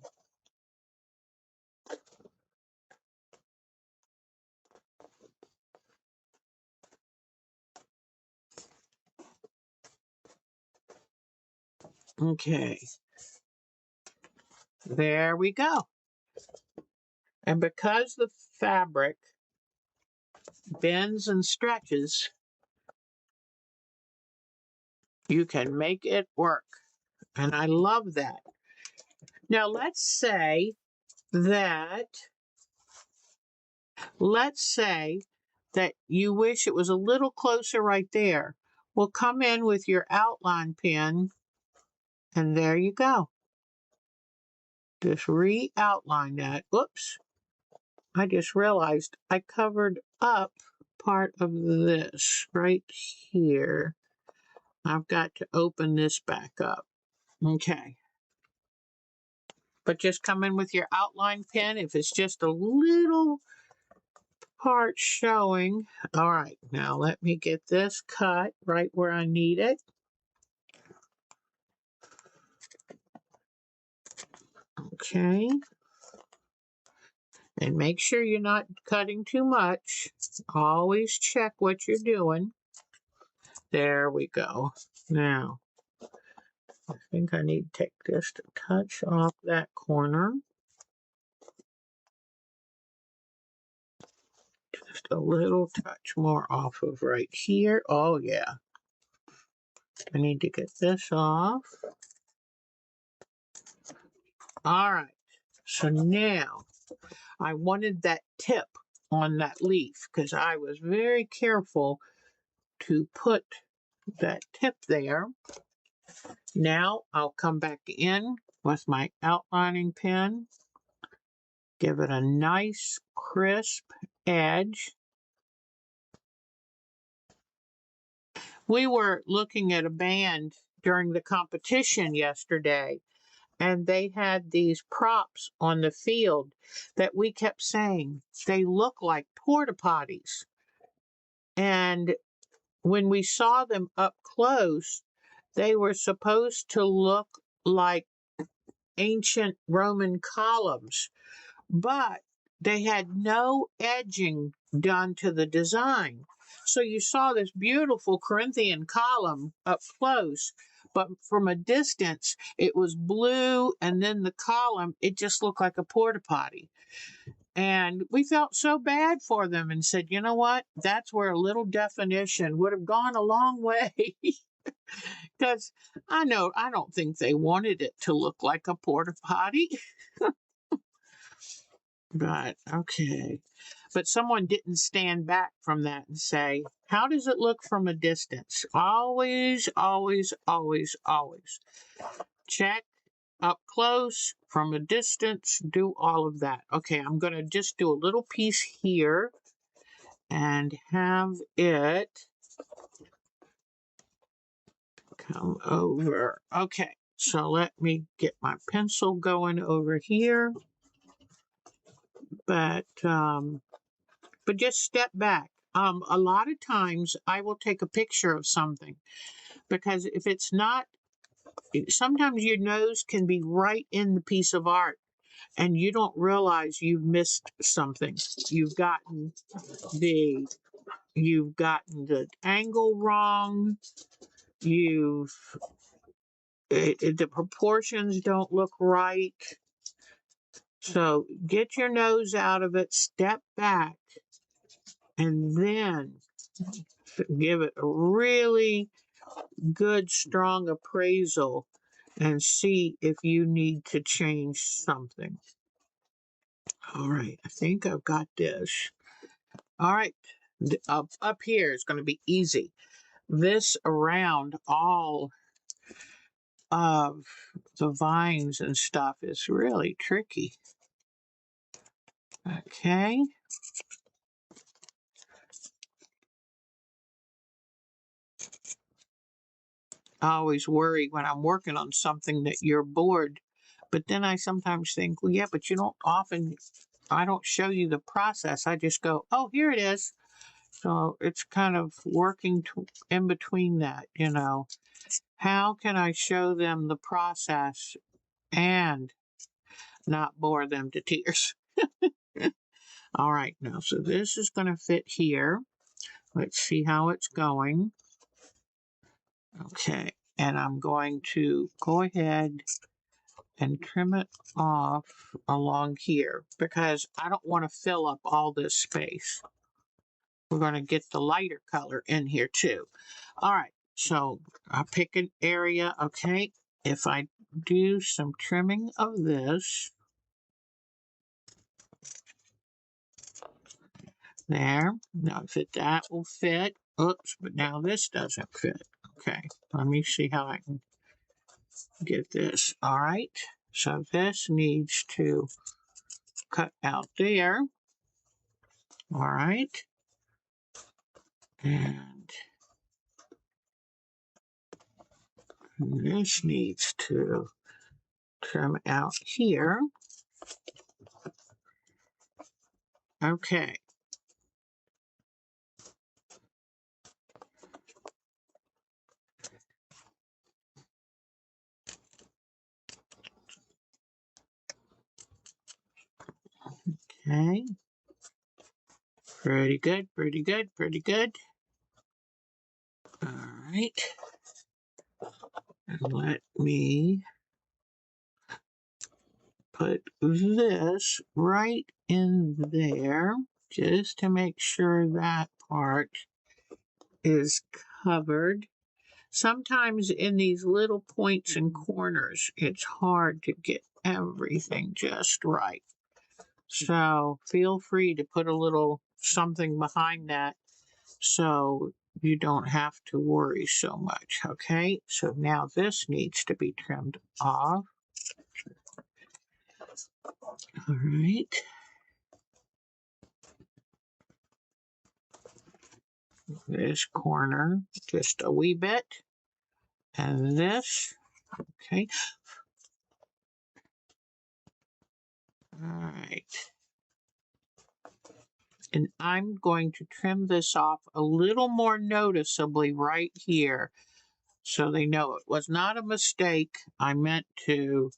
Okay, there we go. And because the fabric bends and stretches, you can make it work. And I love that. Now let's say that you wish it was a little closer right there. Well, come in with your outline pen, and there you go. Just re-outline that. Oops, I just realized I covered up part of this right here. I've got to open this back up. Okay. But just come in with your outline pen if it's just a little part showing. All right, now let me get this cut right where I need it. Okay. And make sure you're not cutting too much. Always check what you're doing. There we go. Now, I think I need to take just a touch off that corner. Just a little touch more off of right here. Oh, yeah. I need to get this off. All right. So now, I wanted that tip on that leaf because I was very careful to put that tip there. Now I'll come back in with my outlining pen, give it a nice crisp edge. We were looking at a band during the competition yesterday, and they had these props on the field that we kept saying, they look like porta potties. And when we saw them up close, they were supposed to look like ancient Roman columns, but they had no edging done to the design. So you saw this beautiful Corinthian column up close, but from a distance, it was blue, and then the column, it just looked like a porta potty. And we felt so bad for them and said, you know what? That's where a little definition would have gone a long way. Because I don't think they wanted it to look like a porta potty. But okay. But someone didn't stand back from that and say, how does it look from a distance? Always, always, always, always. Check up close, from a distance, do all of that. Okay, I'm going to just do a little piece here and have it come over. Okay, so let me get my pencil going over here. But just step back. A lot of times I will take a picture of something because if it's not, sometimes your nose can be right in the piece of art and you don't realize you've missed something. You've gotten the angle wrong. The proportions don't look right. So get your nose out of it, step back, and then give it a really good, strong appraisal and see if you need to change something. All right, I think I've got this. All right, up here is going to be easy. This around all of the vines and stuff is really tricky. Okay. I always worry when I'm working on something that you're bored. But then I sometimes think, well, yeah, but you don't often I don't show you the process. I just go, oh, here it is. So it's kind of working in between that, you know. How can I show them the process and not bore them to tears? All right, now, so this is going to fit here. Let's see how it's going. Okay, and I'm going to go ahead and trim it off along here because I don't want to fill up all this space. We're going to get the lighter color in here too. All right, so I'll pick an area. Okay, if I do some trimming of this, there, now if that will fit. Oops, but now this doesn't fit. Okay, let me see how I can get this. All right, so this needs to cut out there. All right, and this needs to trim out here. Okay. Okay. Pretty good, pretty good, pretty good. All right. And let me put this right in there just to make sure that part is covered. Sometimes in these little points and corners, it's hard to get everything just right. So feel free to put a little something behind that so you don't have to worry so much. Okay, so now this needs to be trimmed off. All right. This corner just a wee bit, and this. Okay. All right. And I'm going to trim this off a little more noticeably right here so they know it was not a mistake. I meant to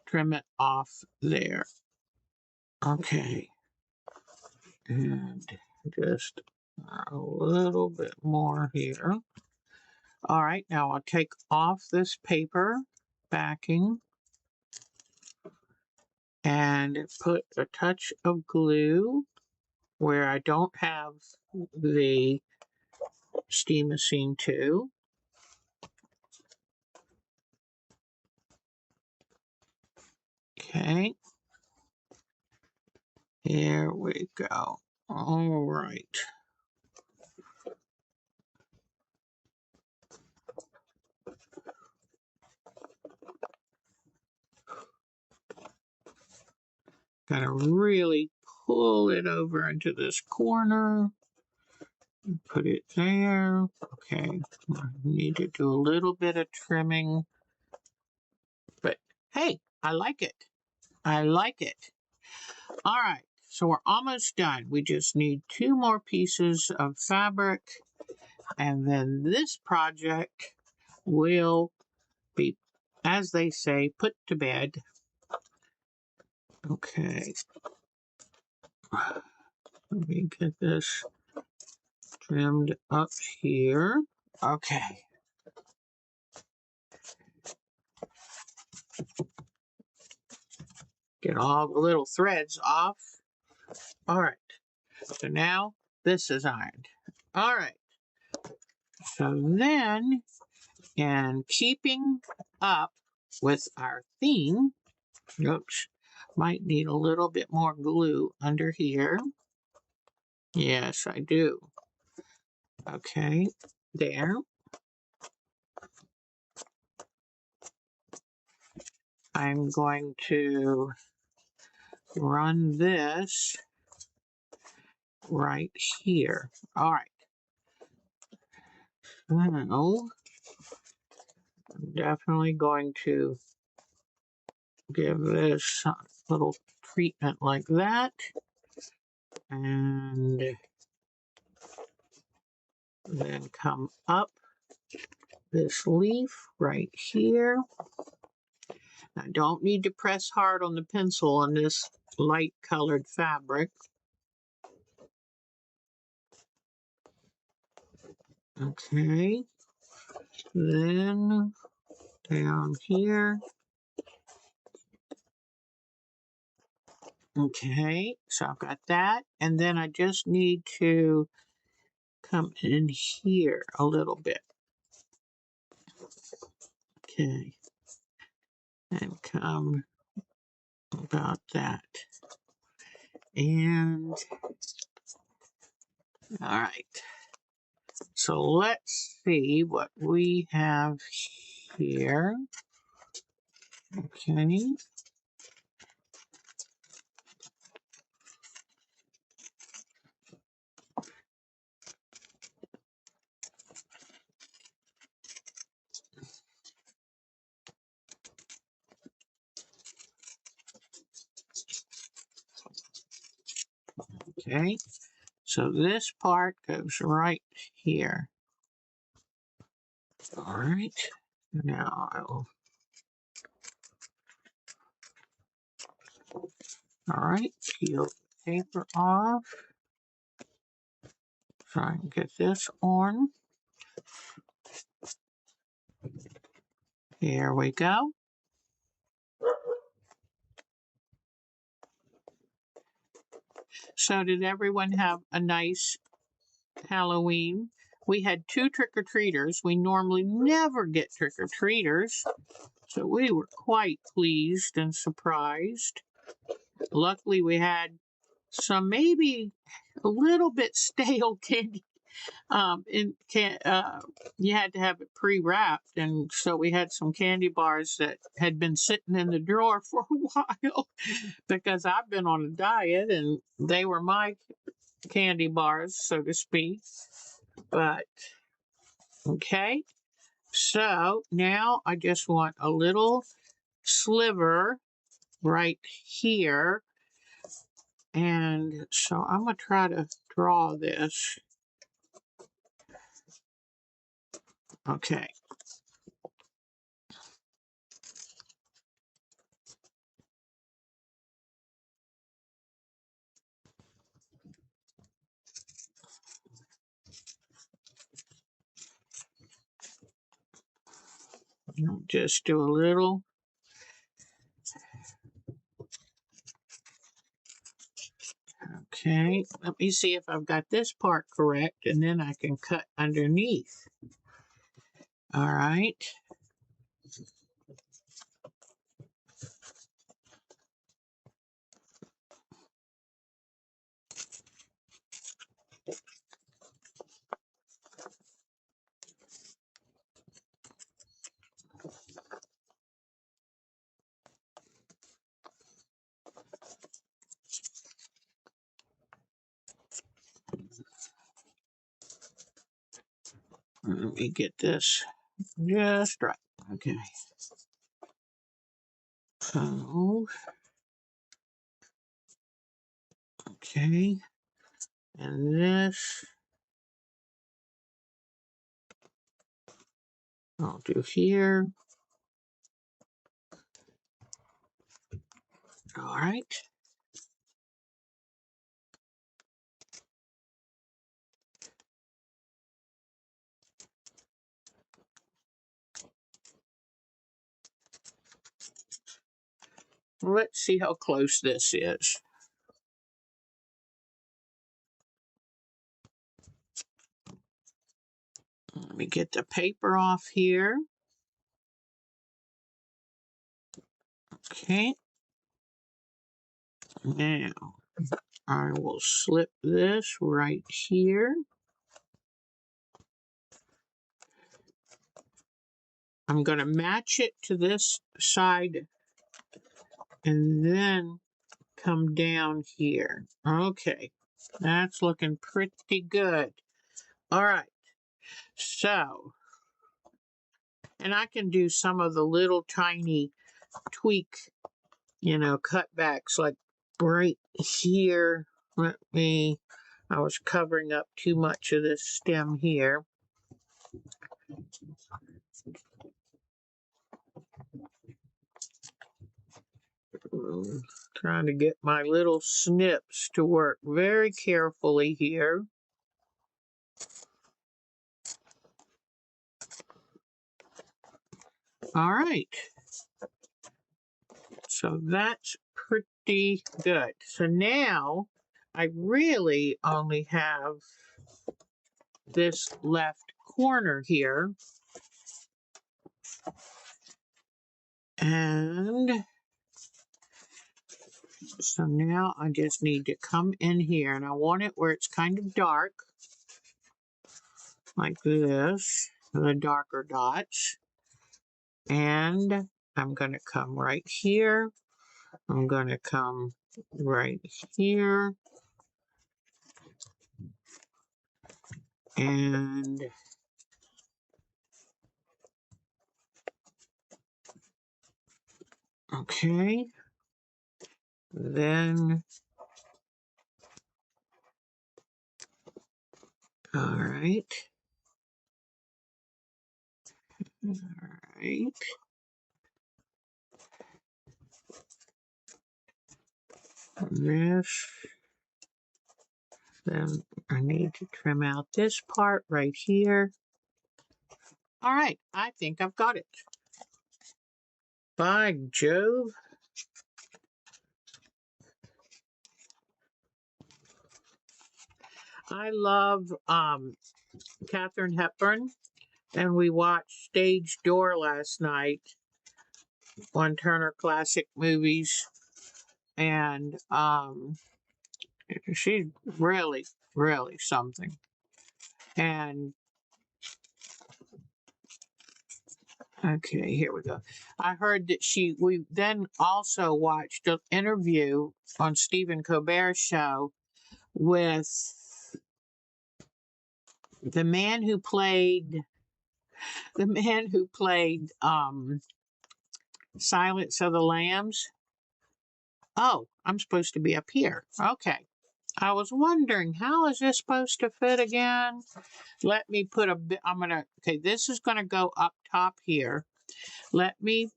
trim it off there. Okay. And just a little bit more here. All right, now I'll take off this paper backing and put a touch of glue where I don't have the steam-a-seam 2. Okay. Here we go. All right. Gotta really pull it over into this corner. Put it there. Okay. I need to do a little bit of trimming. But hey, I like it. I like it. All right. So we're almost done. We just need 2 more pieces of fabric. And then this project will be, as they say, put to bed. Okay. Let me get this trimmed up here. Okay. Get all the little threads off. All right. So now this is ironed. All right. So then, in keeping up with our theme, oops, might need a little bit more glue under here. Yes, I do. Okay, there. I'm going to run this right here. All right. Now, I'm definitely going to give this a little treatment like that. And then come up this leaf right here. I don't need to press hard on the pencil on this light colored fabric. Okay, then down here. Okay, so I've got that, and then I just need to come in here a little bit. Okay, and come about that. And all right, so let's see what we have here. Okay. Okay, so this part goes right here. All right, now I'll, all right, peel the paper off so I can get this on. Here we go. So did everyone have a nice Halloween? We had 2 trick-or-treaters. We normally never get trick-or-treaters, so we were quite pleased and surprised. Luckily, we had some maybe a little bit stale candy. You had to have it pre-wrapped, and so we had some candy bars that had been sitting in the drawer for a while because I've been on a diet, and they were my candy bars, so to speak. But okay, so now I just want a little sliver right here, and so I'm gonna try to draw this. Okay. Just do a little. Okay, let me see if I've got this part correct, and then I can cut underneath. All right. Let me get this just right. Okay. So, okay. And this I'll do here. All right. Let's see how close this is. Let me get the paper off here. Okay. Now, I will slip this right here. I'm going to match it to this side and then come down here. Okay, that's looking pretty good. All right, so, and I can do some of the little tiny tweak, cutbacks like right here. I was covering up too much of this stem here. Trying to get my little snips to work very carefully here. All right. So that's pretty good. So now I really only have this left corner here. And so now I just need to come in here, and I want it where it's kind of dark, like this, the darker dots. And I'm going to come right here. I'm going to come right here. And okay. Then, all right. All right. This. Then I need to trim out this part right here. All right, I think I've got it. By Jove. I love Katharine Hepburn, and we watched Stage Door last night on Turner Classic Movies, and she's really, really something. And okay, here we go. I heard that we then also watched an interview on Stephen Colbert's show with the man who played Silence of the Lambs. Oh, I'm supposed to be up here. Okay. I was wondering, how is this supposed to fit again? Let me put okay, this is gonna go up top here. Let me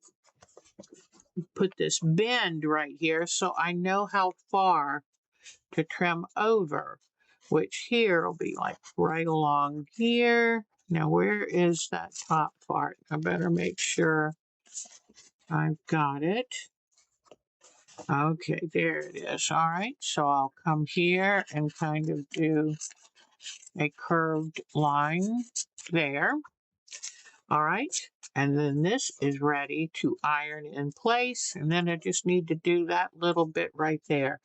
put this bend right here so I know how far to trim over, which here will be like right along here. Now, where is that top part? I better make sure I've got it. Okay, there it is. All right, so I'll come here and kind of do a curved line there. All right, and then this is ready to iron in place, and then I just need to do that little bit right there.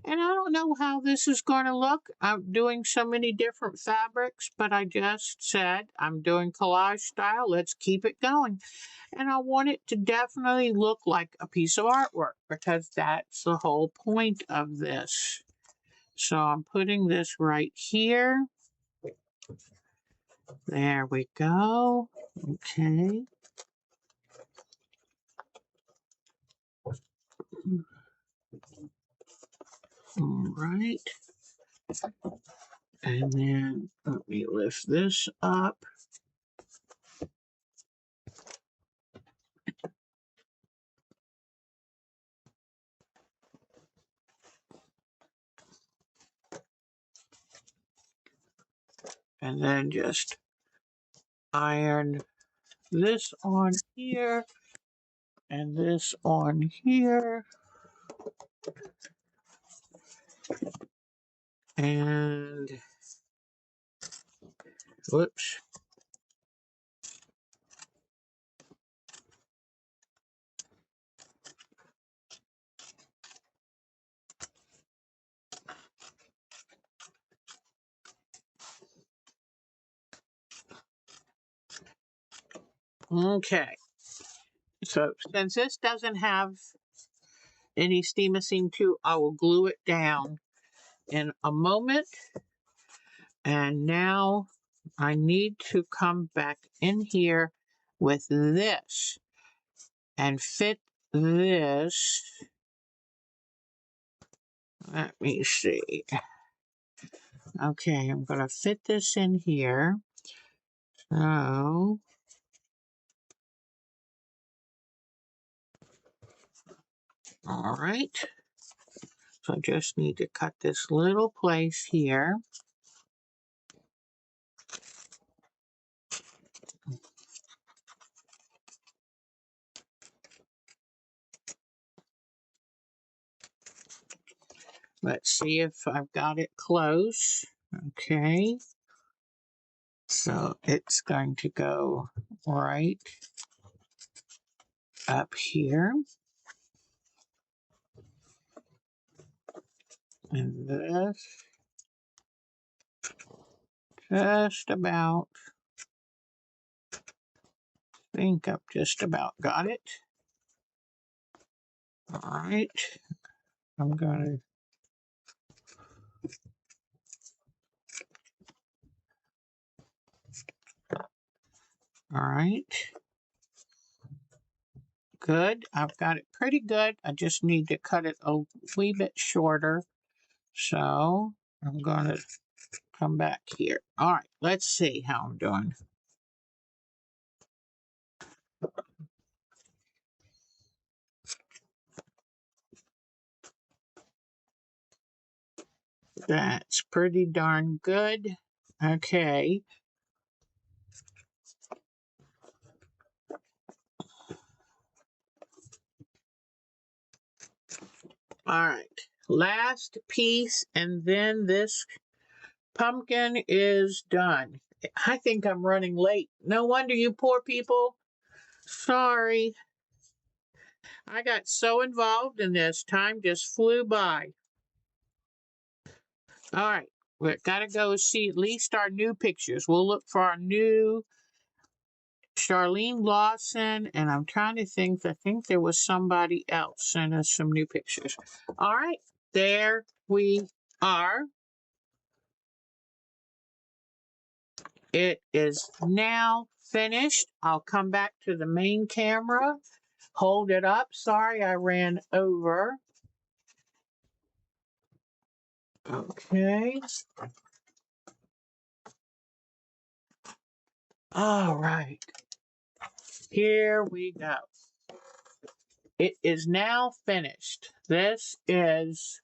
And I don't know how this is going to look. I'm doing so many different fabrics, but I just said I'm doing collage style. Let's keep it going. And I want it to definitely look like a piece of artwork because that's the whole point of this. So I'm putting this right here. There we go. Okay. All right. And then let me lift this up. And then just iron this on here and this on here. And whoops. Okay. So since this doesn't have any steamacine too, I will glue it down in a moment. And now I need to come back in here with this and fit this Let me see. Okay, I'm going to fit this in here. So, all right. So I just need to cut this little place here. Let's see if I've got it close. Okay. So it's going to go right up here. And this just about, I think I've just about got it. All right. I'm going to, all right. Good. I've got it pretty good. I just need to cut it a wee bit shorter. So I'm going to come back here. All right. Let's see how I'm doing. That's pretty darn good. Okay. All right. Last piece, and then this pumpkin is done. I think I'm running late. No wonder you poor people. Sorry. I got so involved in this. Time just flew by. All right. We've got to go see at least our new pictures. We'll look for our new Charlene Lawson, and I'm trying to think. I think there was somebody else sent us some new pictures. All right. There we are. It is now finished. I'll come back to the main camera. Hold it up. Sorry, I ran over. Okay. All right. Here we go. It is now finished. This is,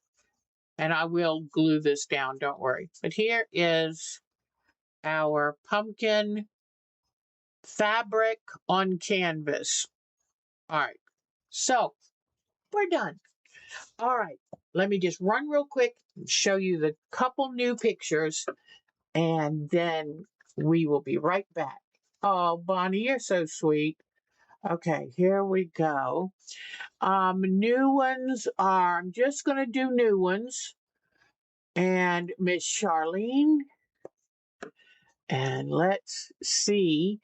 and I will glue this down, don't worry. But here is our pumpkin fabric on canvas. All right. So we're done. All right. Let me just run real quick and show you the couple new pictures, and then we will be right back. Oh, Bonnie, you're so sweet. Okay, here we go. New ones are, I'm just going to do new ones. And Miss Charlene. And let's see.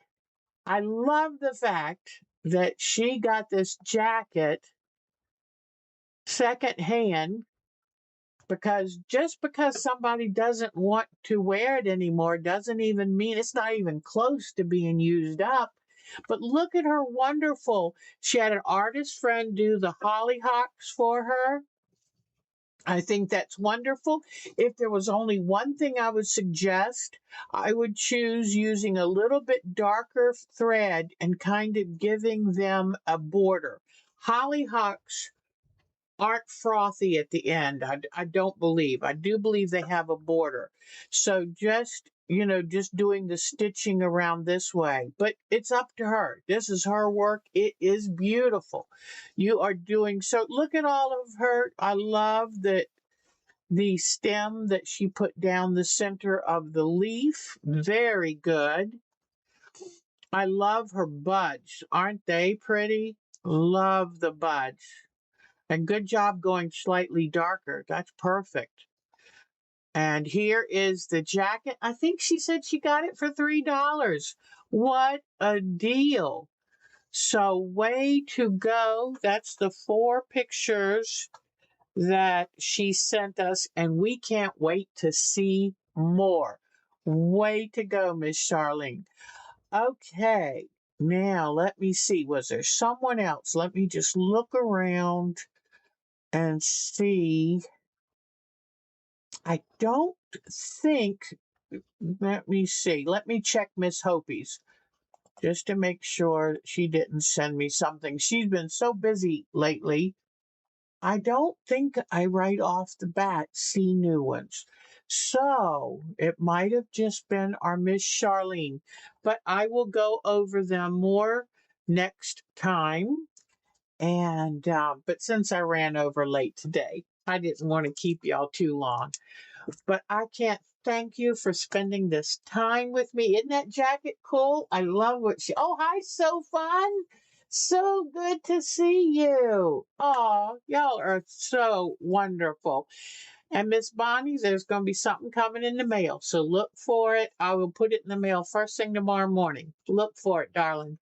I love the fact that she got this jacket secondhand, because just because somebody doesn't want to wear it anymore doesn't even mean it's not even close to being used up. But look at her wonderful. She had an artist friend do the hollyhocks for her. I think that's wonderful. If there was only one thing I would suggest, I would choose using a little bit darker thread and kind of giving them a border. Hollyhocks aren't frothy at the end. I don't believe. I do believe they have a border. So just, just doing the stitching around this way. But it's up to her. This is her work. It is beautiful. You are doing so. Look at all of her. I love that the stem that she put down the center of the leaf. Very good. I love her buds. Aren't they pretty? Love the buds. And good job going slightly darker. That's perfect. And here is the jacket. I think she said she got it for $3. What a deal. So way to go. That's the 4 pictures that she sent us, and we can't wait to see more. Way to go, Miss Charlene. Okay, now let me see. Was there someone else? Let me just look around and see. I don't think, let me see, let me check Miss Hopi's just to make sure she didn't send me something. She's been so busy lately. I don't think I right off the bat see new ones. So it might have just been our Miss Charlene, but I will go over them more next time. And but since I ran over late today, I didn't want to keep y'all too long. But I can't thank you for spending this time with me. Isn't that jacket cool? I love what she. Oh, hi, so fun. So good to see you. Oh, y'all are so wonderful. And Miss Bonnie, there's going to be something coming in the mail. So look for it. I will put it in the mail first thing tomorrow morning. Look for it, darling.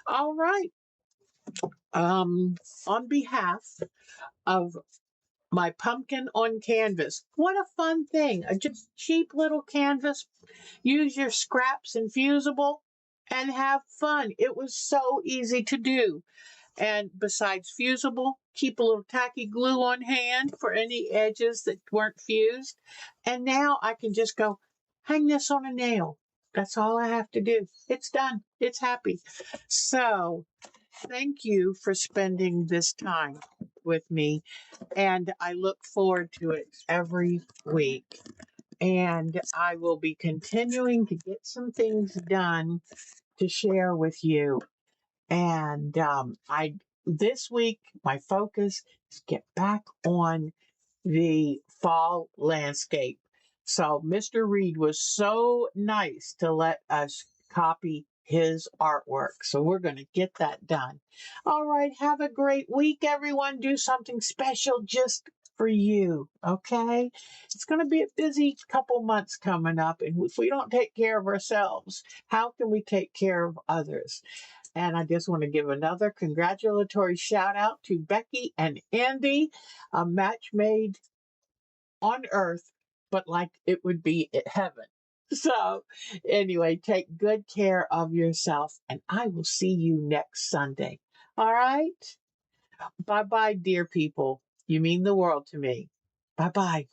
All right. On behalf of my pumpkin on canvas. What a fun thing. A just cheap little canvas. Use your scraps and fusible and have fun. It was so easy to do. And besides fusible, keep a little tacky glue on hand for any edges that weren't fused. And now I can just go hang this on a nail. That's all I have to do. It's done. It's happy. So thank you for spending this time with me. And I look forward to it every week. And I will be continuing to get some things done to share with you. And I this week my focus is get back on the fall landscape. So Mr. Reed was so nice to let us copy his artwork. So we're going to get that done. All right. Have a great week, everyone. Do something special just for you. Okay. It's going to be a busy couple months coming up. And if we don't take care of ourselves, how can we take care of others? And I just want to give another congratulatory shout out to Becky and Andy, a match made on earth, but like it would be in heaven. So, anyway, take good care of yourself, and I will see you next Sunday. All right? Bye bye, dear people. You mean the world to me. Bye bye.